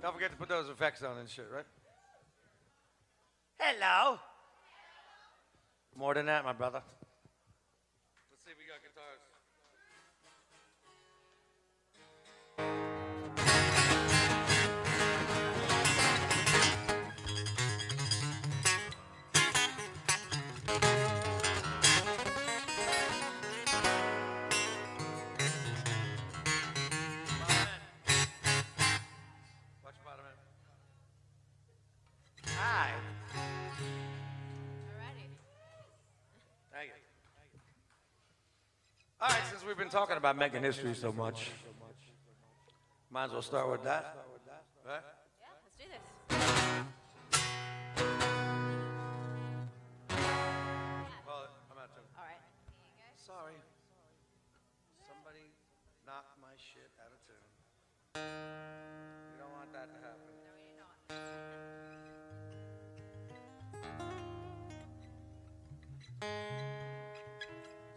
Don't forget to put those effects on and shit, right? Hello. More than that, my brother. Let's see if we got guitars. Watch bottom end. Hi. Thank you. All right, since we've been talking about making history so much, might as well start with that. Right? Yeah, let's do this. Well, I'm out too. All right. Sorry. Somebody knocked my shit out of tune. You don't want that to happen. No, we do not.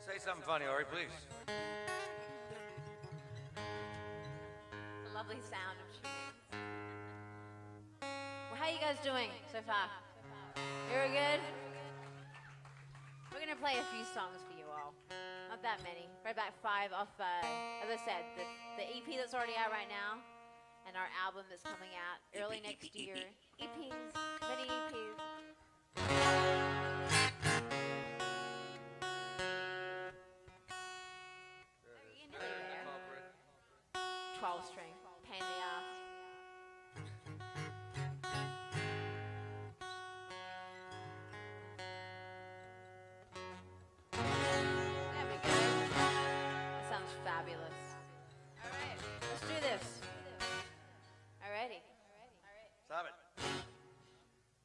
Say something funny, Ori, please. The lovely sound of tuning. Well, how you guys doing so far? You're good? We're going to play a few songs for you all. Not that many. Right back 5 off, as I said, the EP that's already out right now and our album that's coming out early next year. EPs, many EPs. You can leave it there. 12 string, pain in the ass. There we go. That sounds fabulous. All right, let's do this. Alrighty. Stop it.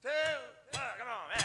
2, come on, yeah.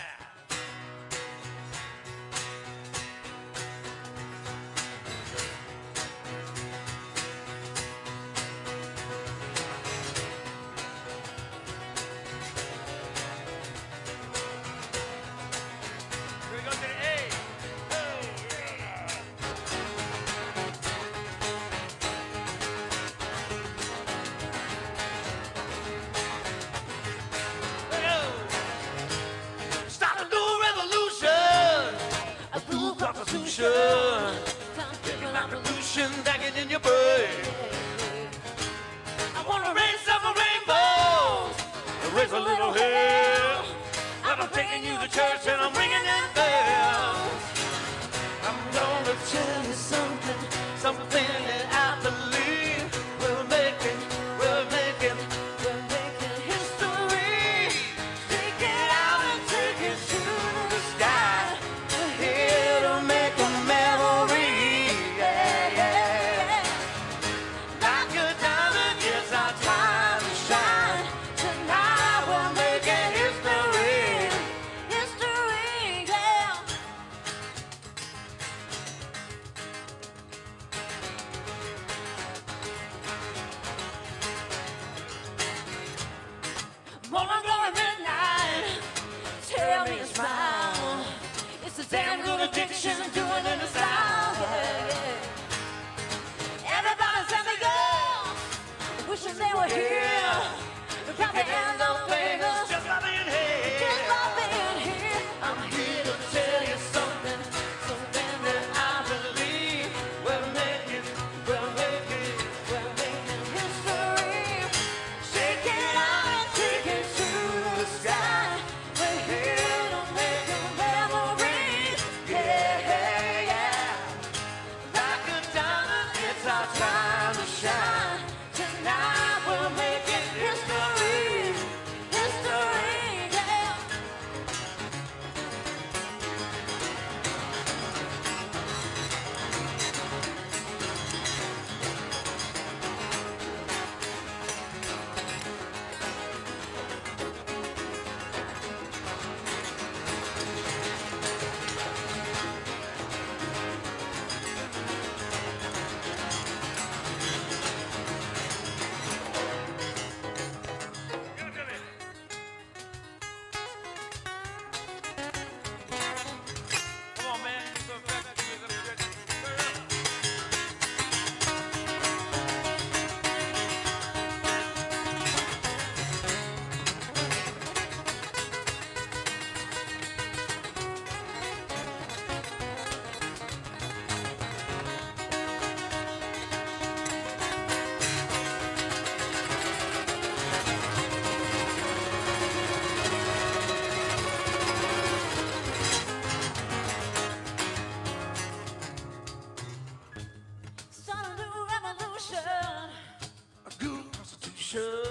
Sure.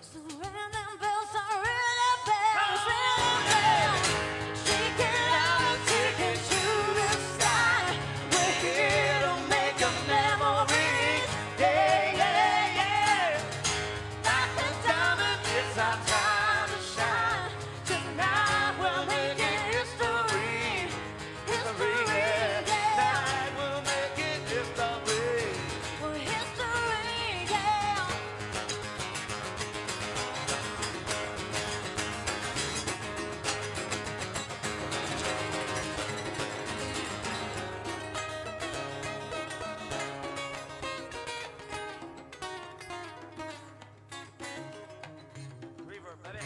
So random bells are really bells, really bells. Shake it out and take it to the sky. We're here to make a memory. Yeah, yeah, yeah. Like a diamond, it's our time to shine. Tonight we're making history. History, yeah. Tonight we'll make it history. We're history, yeah. Reverb, baby.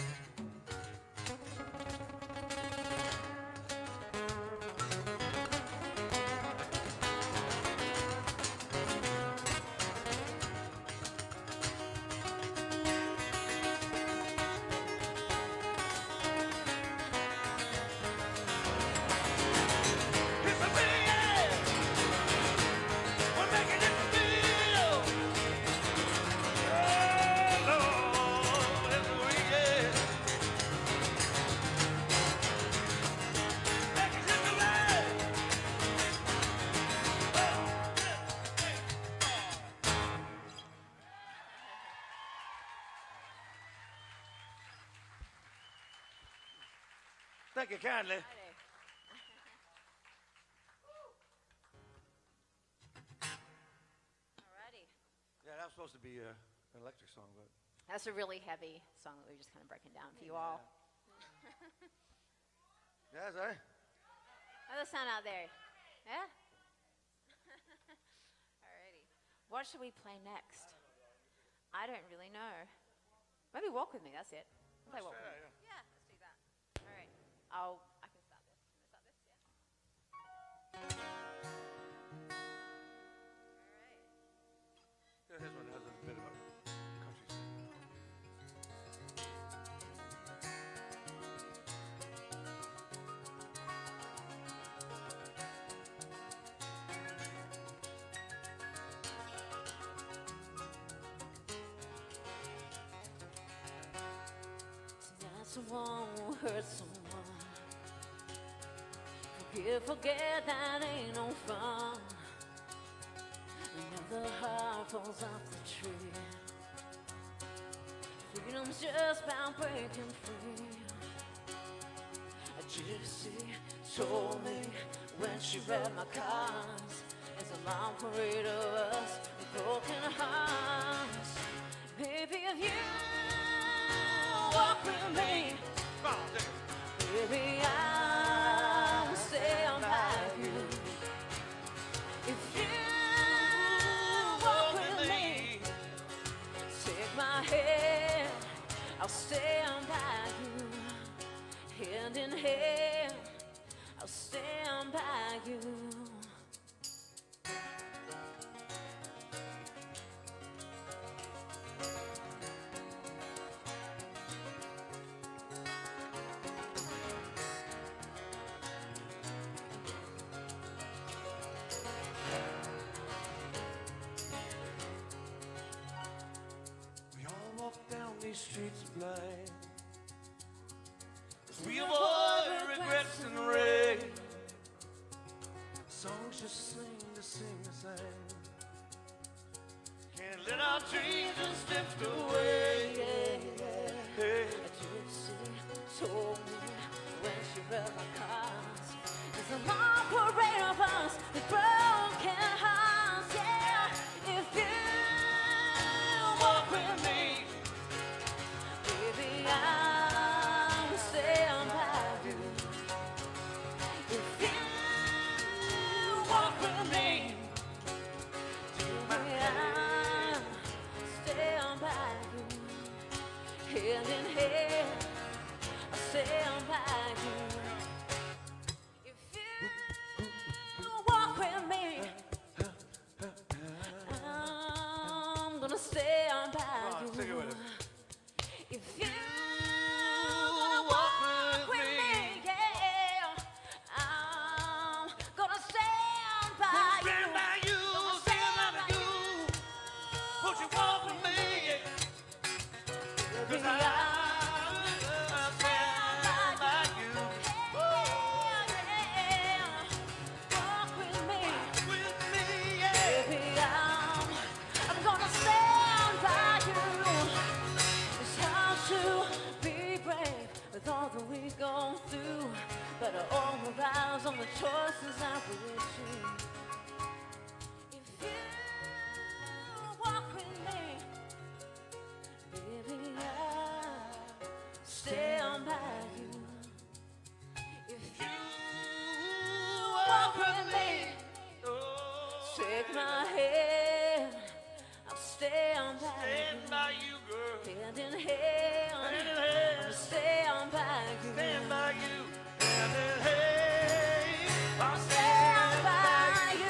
Thank you kindly. Alrighty. Yeah, that was supposed to be an electric song, but That's a really heavy song that we were just kind of breaking down for you all. yeah, that's all right. How's the sound out there? Yeah? Alrighty. What should we play next? I don't really know. Maybe Walk With Me, that's it. We'll play Walk With Me. Yeah, let's do that. Alright. I can start this. Can I start this? Yeah. Alright. Here's one that has a bit of a country sing. That someone will hurt someone. Forget, that ain't no fun. Another heart falls off the tree. Freedom's just about breaking free. A gypsy told me when she read my cards, it's a long parade of us with broken hearts. Baby, if you walk with me, baby, I will stand by you. If you walk with me, take my hand, I'll stand by you. Hand in hand, I'll stand by you. We all walk down these streets of life as we avoid regrets and rain. Songs just sing to sing the same. Can't let our dreams just drift away. Hey. A gypsy told me when she read my cards, it's a long parade of us with broken hearts. Yeah, if you walk with me, baby, I will stand by you. If you walk with me, baby, I stand by you. Hand in hand, I stand by you. If you walk with me, Take my hand, I'll stand by you, girl. Hand in hand, I'll stand by you. Stand by you, hand in hand, I'll stand by you.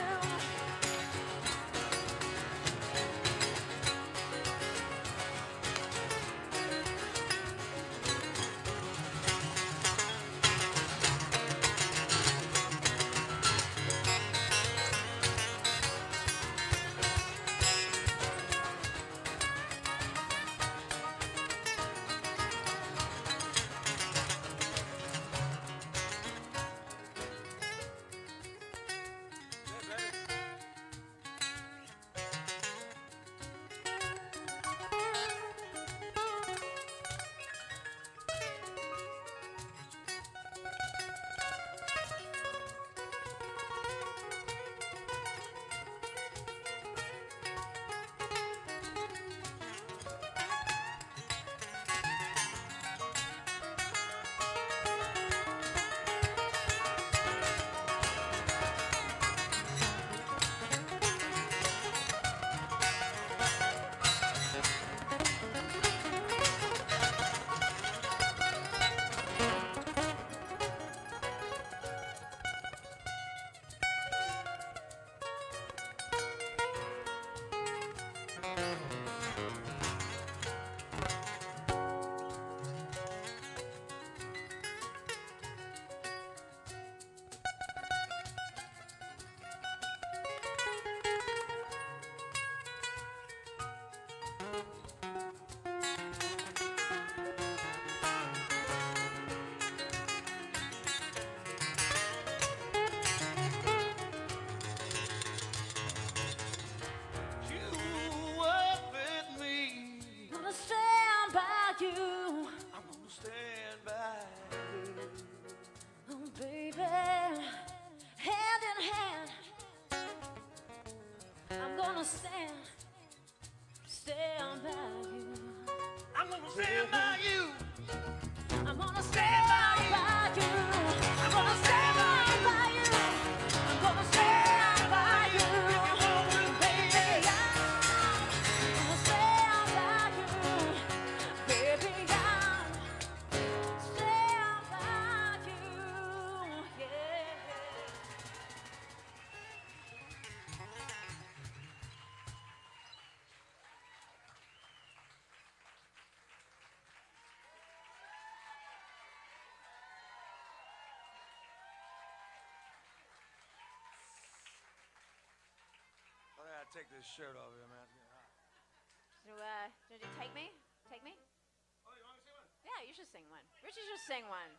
Take this shirt off here, man. Did you take me? Take me? Oh, you want me to sing one? Yeah, you should sing one. Richie should sing one.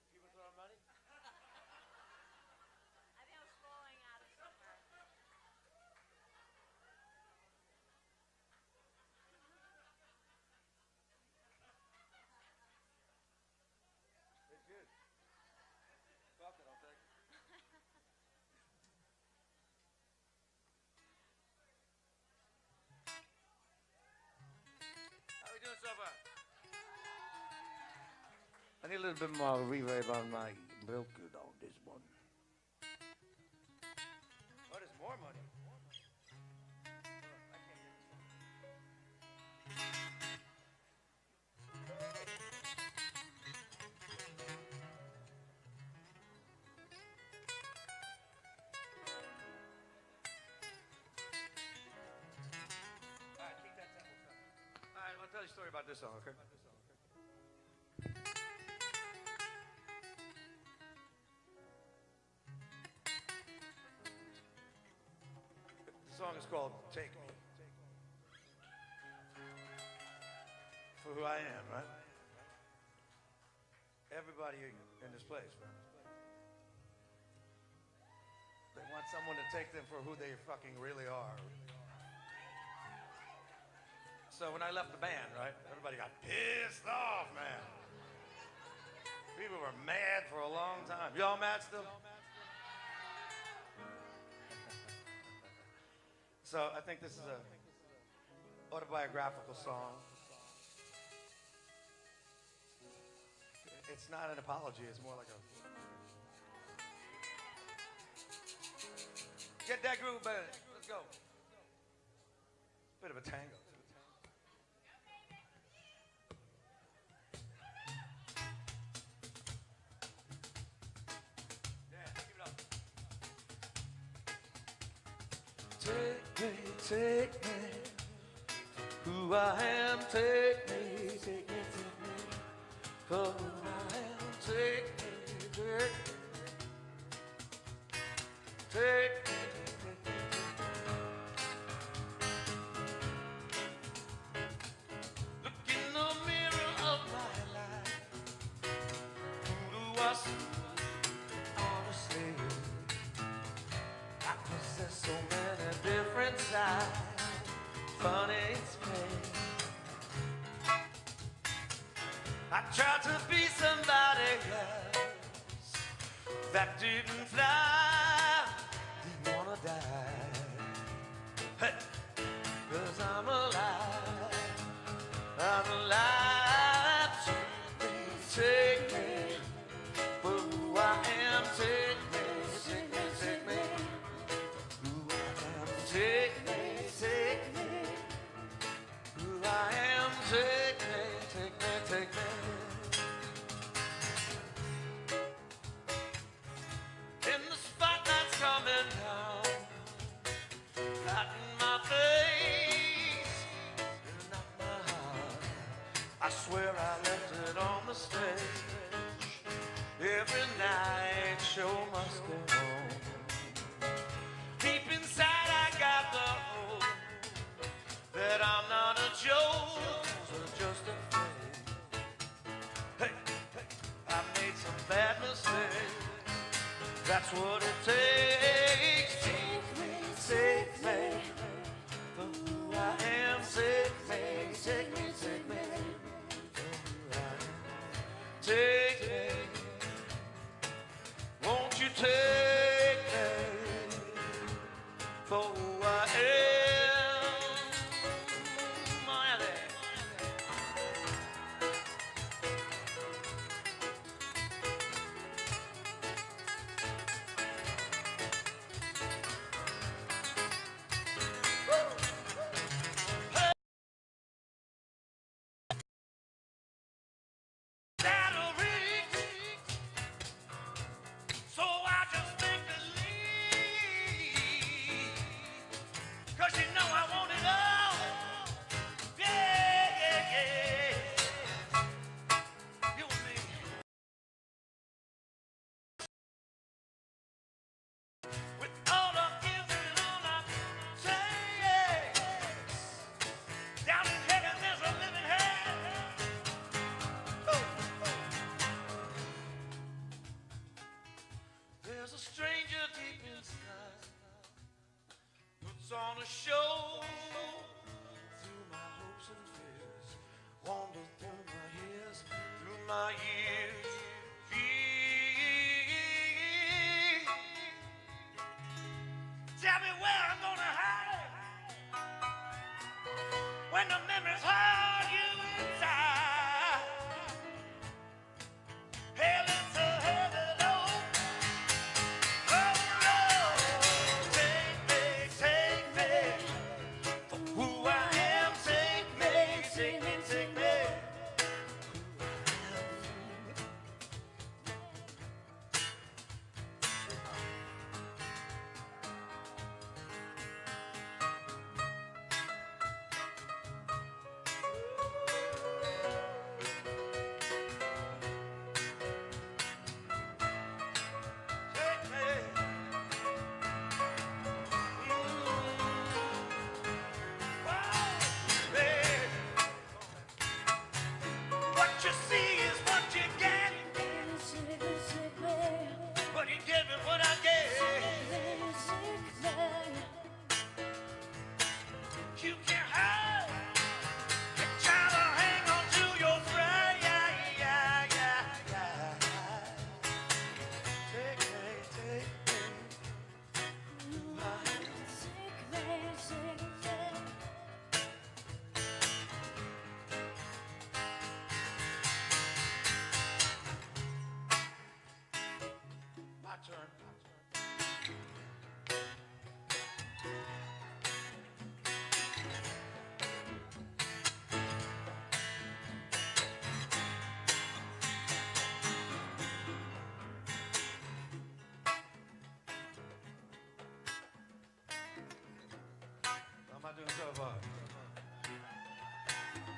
People throwing money? I think I was falling out of somewhere. It's good. Fuck it, I'll take it. How we doing so far? I need a little bit more reverb on my real good on this one. Oh, there's more money. I can't get this one. All right, keep that tempo stuff. All right, I'll tell you a story about this song, okay? The song is called Take Me. For who I am, right? Everybody in this place, right? They want someone to take them for who they fucking really are. So when I left the band, right, everybody got pissed off, man. People were mad for a long time. Y'all mad still? So I think this is a autobiographical song. It's not an apology. It's more like a... Get that groove, baby. Let's go. Bit of a tango. Take me, who I am, take me, for who I am, take me, take me. Look in the mirror of my life, who do I see? Honestly, I possess so many different sides. Funny explain. I tried to be somebody else that didn't fly, didn't wanna die. Hey, 'cause I'm alive, I'm alive. Take me for who I am. Take me, take me, take me. Who I am. Take me, take me. Who I am. Take me, take me, take me. In the spotlight's coming down, right in my face, and not my heart. I swear I left it on the stage. Every night show must go on. Deep inside I got the hope that I'm not a joke, but just a fake. Hey, hey, I made some bad mistakes. That's what it takes. Take me for who I am. Take me, take me, take me for who I am. Take me, won't you take me for who I am? Miami. That'll reach, so I just make believe, 'cause you know I want it all. Yeah, yeah, yeah. You and me. With all the giving and all I say, down in heaven there's a living hell. There's a stranger deep inside, puts on a show through my hopes and fears, wander through my years, through my years. Tell me where I'm gonna hide when the memories hold you inside. Hell is a heavy load. Oh Lord, take me for who I am. Take me, take me, take me. not doing so far.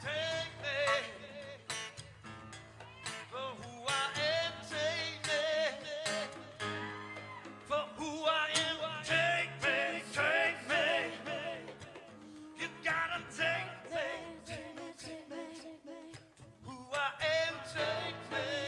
Take me for who I am. Take me for who I am. Take me, take me. You gotta take me. Who I am, take me.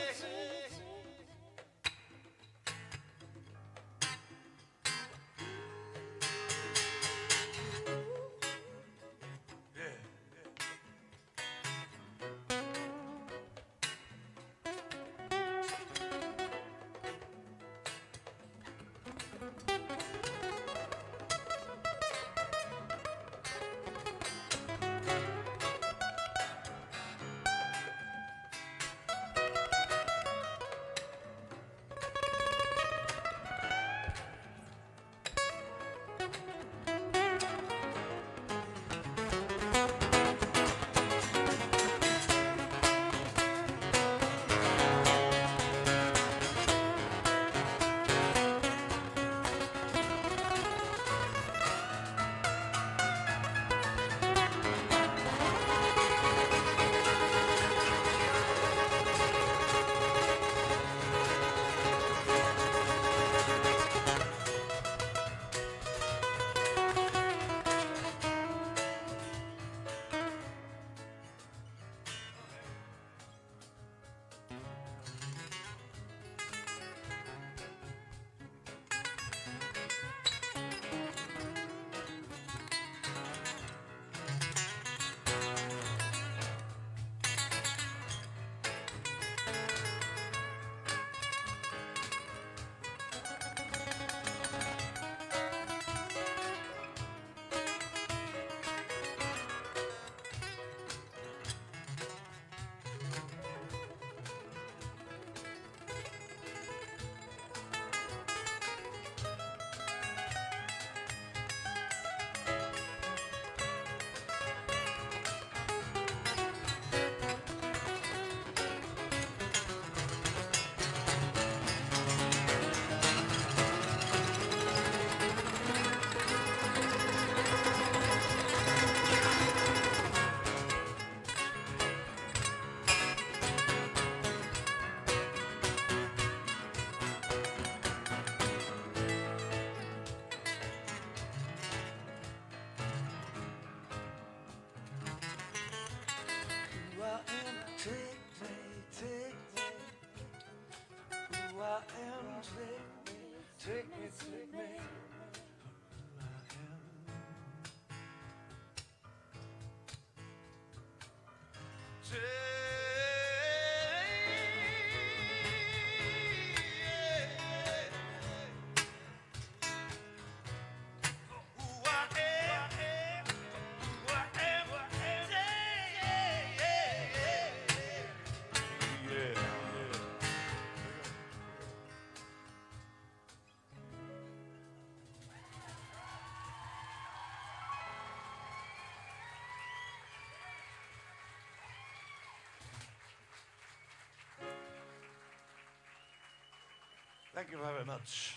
Thank you very much.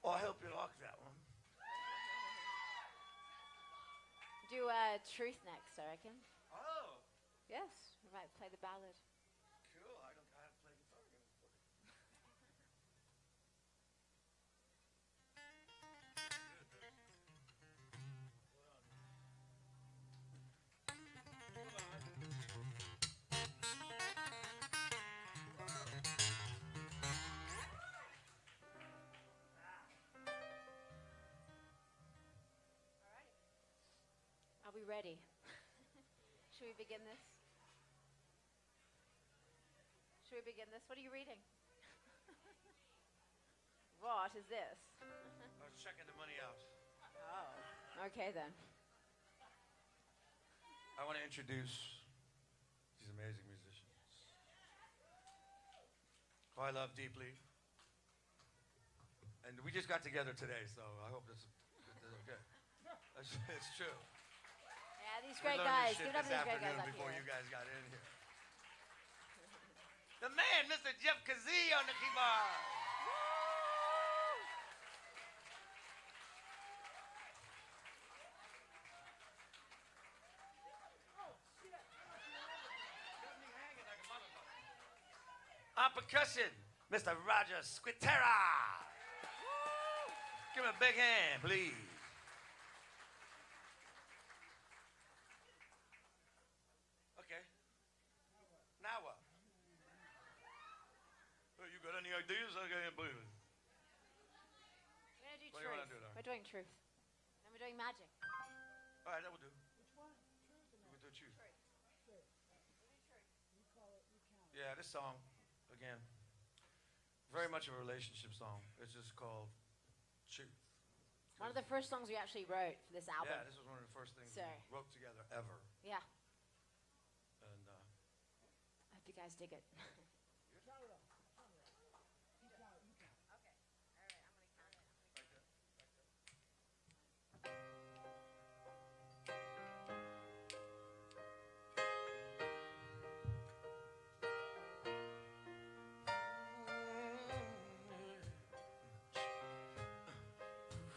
Oh, I hope you like that one. Do Truth next, I reckon. Oh, Yes, we might play the ballad. cool. I haven't played guitar again. Are we ready? Should we begin this? Should we begin this? What are you reading? What is this? I was checking the money out. Oh, okay then. I want to introduce these amazing musicians who I love deeply. And we just got together today, so I hope this is okay. It's true. Yeah, these We great learned guys. this Give shit it up this for these great guys afternoon up before here. you guys got in here. The man, Mr. Jeff Kazee on the keyboard. on percussion, Mr. Roger Squitera. Give him a big hand, please. Okay. Now what? Well, you got any ideas? I can't believe it. We're going to do What do you wanna truth. do now? We're doing truth. And we're doing magic. All right, that will do. Which one? We'll do truth. Yeah, this song, again, very much of a relationship song. It's just called Truth. One of the first songs we actually wrote for this album. Yeah, this was one of the first things So- we wrote together ever. Yeah. And I hope you guys dig it.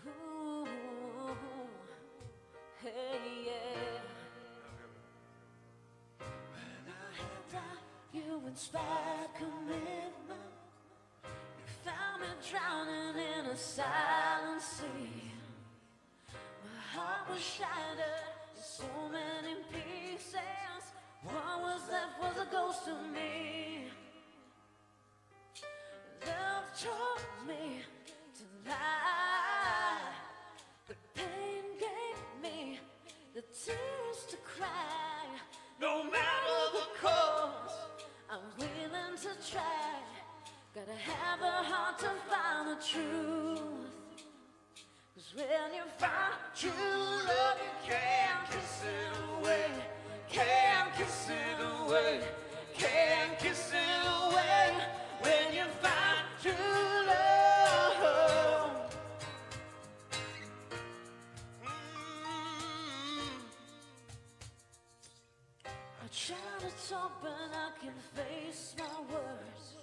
Ooh, hey, yeah. When I had doubt, you inspired commitment. You found me drowning in a silent sea. My heart was shattered in so many pieces. What was left was a ghost of me. Love taught me to lie. The pain gave me the tears to cry. No matter the cost, I'm willing to try. Gotta have a heart to find the truth. 'Cause when you find true love, you can't kiss it away. Can't kiss it away. Can't kiss it away. When you find true love. I try to talk, but I can face my words.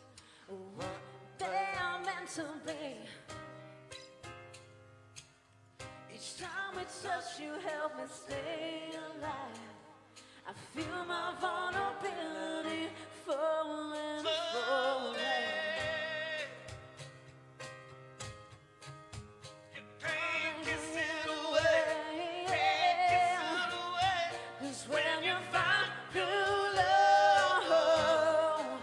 What they are meant to be. Each time we touch, you help me stay alive. I feel my vulnerability falling, falling. You can't kiss it away. Can't kiss it away. 'Cause when you find true love.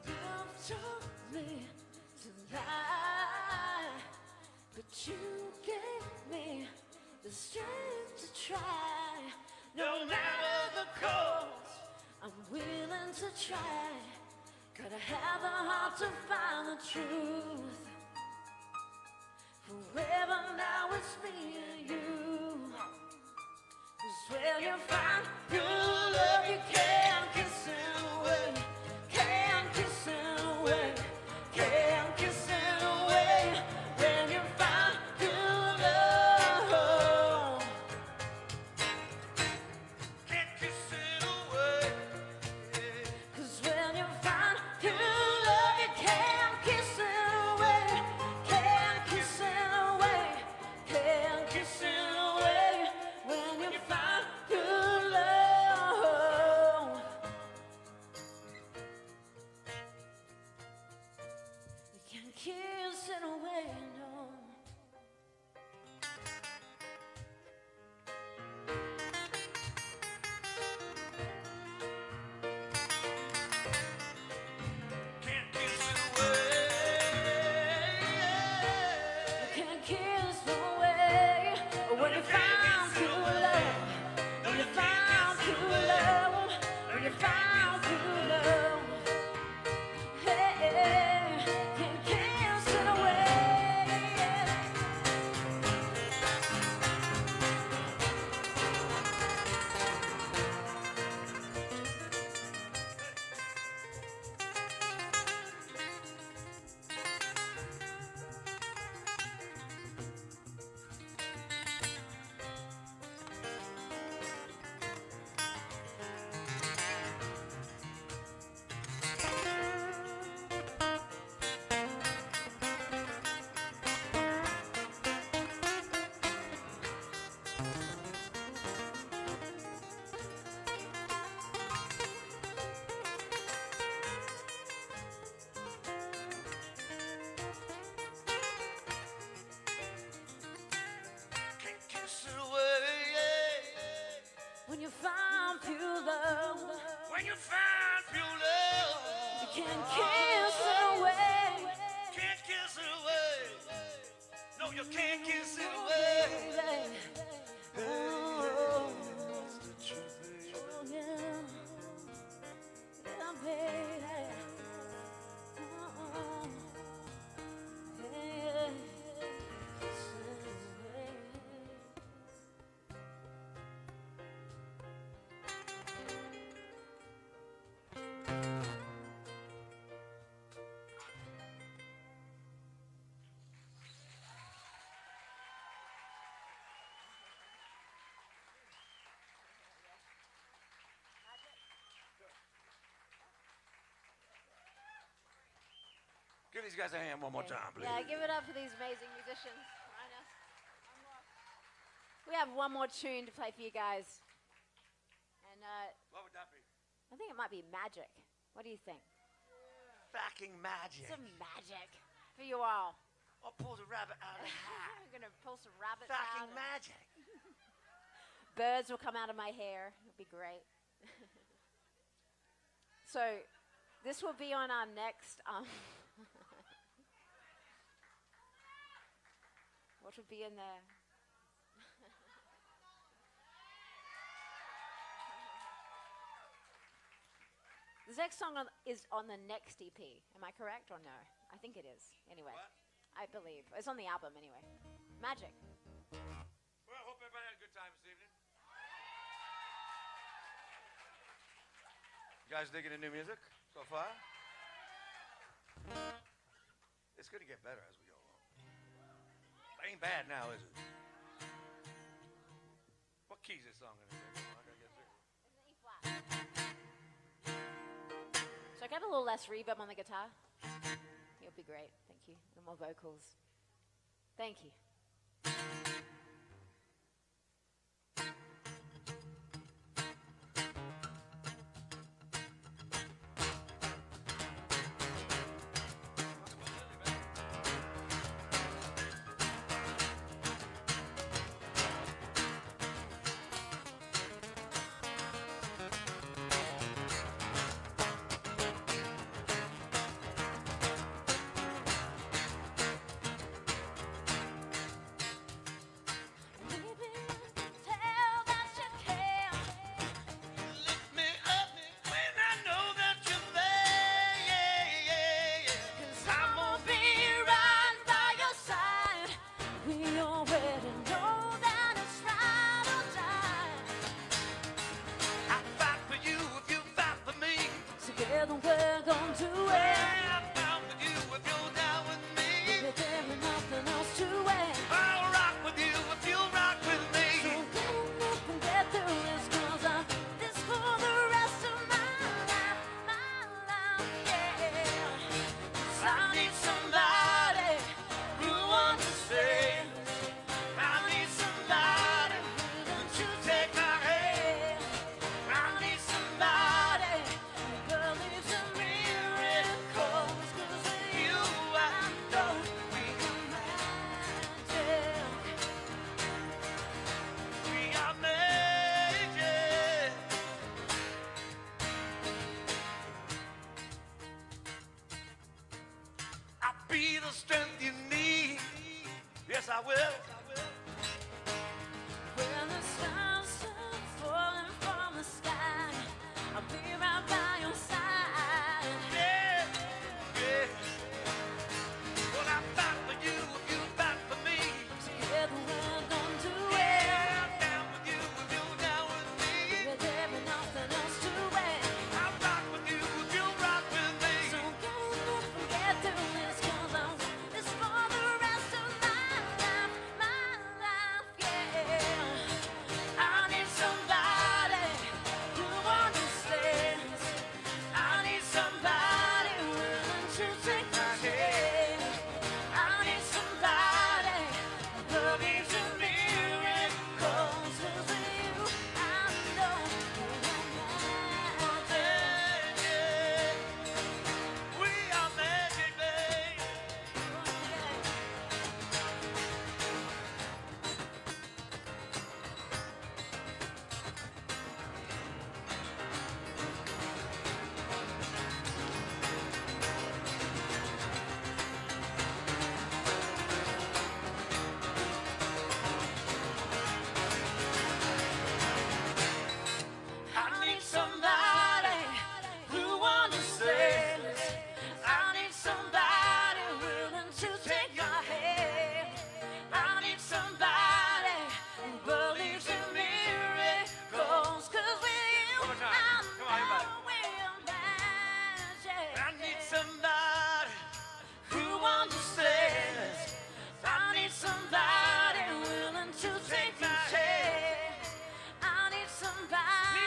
Love taught me to lie, but you gave me the strength to try. No matter the cost, I'm willing to try. Gotta have the heart to find the truth. Forever now it's me and you. 'Cause when you find true love, you can't kiss it away. Can't kiss it away. Can't kiss it away. When you find true love. Can't kiss it away. 'Cause when you find true love, you can't kiss it away. Can't kiss it away. Can't kiss it away. When you find true love. find pure love, When you find pure love, you can kiss it away. can't kiss it away. No, you can't kiss it away. Oh, That's the truth, baby. oh, yeah. Yeah, baby. Oh, yeah. Give these guys a hand one more time, please. Yeah, give it up for these amazing musicians. Behind us. We have one more tune to play for you guys. And What would that be? I think it might be Magic. What do you think? Fucking magic. Some magic for you all. I'll pull the rabbit out of the hat. I'm going to pull some rabbits Fucking out. magic. Birds will come out of my hair. It'll be great. So this will be on our next... what would be in there? This next song is on the next EP. Am I correct or no? I think it is. Anyway, What? I believe. It's on the album anyway. Magic. Well, hope everybody had a good time this evening. You guys digging the new music so far? It's going to get better as we go along. It ain't bad now, is it? What key is this song in? I gotta get through. It's an E flat. So I got a little less reverb on the guitar. It'll be great. Thank you. No more vocals. Thank you. Be the strength you need. Yes, I will. When the stars start falling from the sky, I'll be right by your side. Yeah, yeah. Well, I fight for you if you fight for me. Together we're gonna do it. Yeah, I'm down with you if you're down with me. There ain't nothing else to it. I'll rock with you if you rock with me. So don't forget to this, 'cause it's for the rest of my life, my Come on, everybody. I need somebody who understands. I need somebody willing to take my hand. I need somebody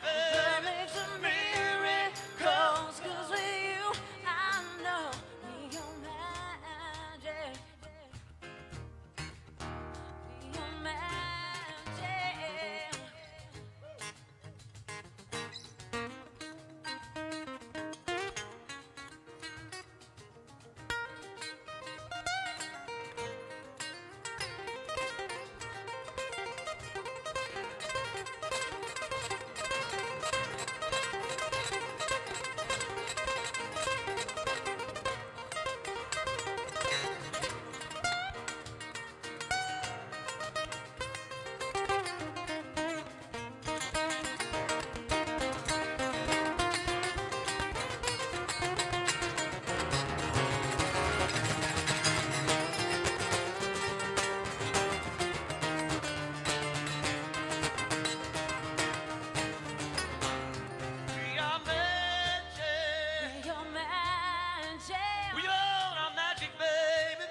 baby. that makes a miracles. 'Cause with you, I know your magic. Your magic. We are magic. Your magic. We are magic, baby.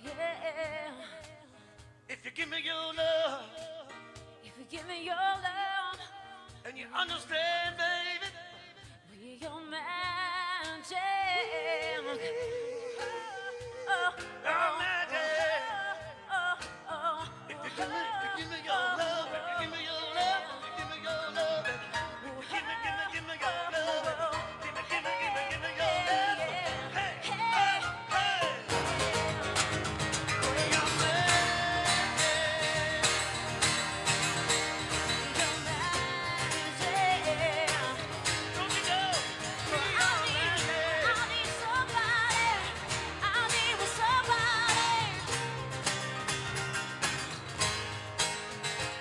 Yeah. If you give me your love If you give me your love, and you understand, baby. we're your magic. Oh, You're magic. oh, oh. If you give me your love, if you give me your love, if you give me your love, give me your love, give me your love. Hey, hey, hey. You're magic. Don't you know?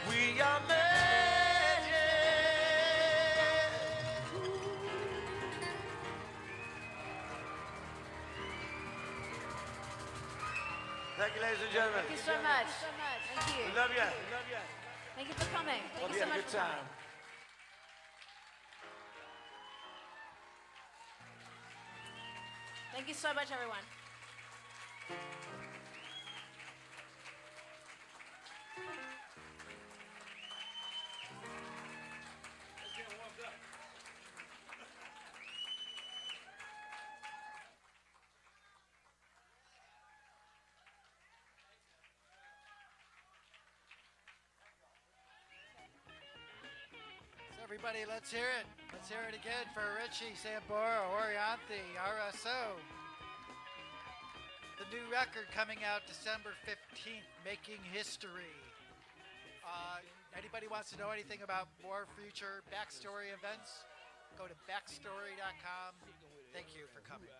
We are magic. Thank you, ladies and gentlemen. Thank you so much. Thank you. We love you. Thank you for coming. Thank Hope you you so had a much good for coming. time. Thank you so much, everyone. So everybody, let's hear it. Let's hear it again for Richie Sambora Orianthi, RSO. The new record coming out December 15th, Making History. Anybody wants to know anything about more future BackStory events, go to BackStory.com. Thank you for coming.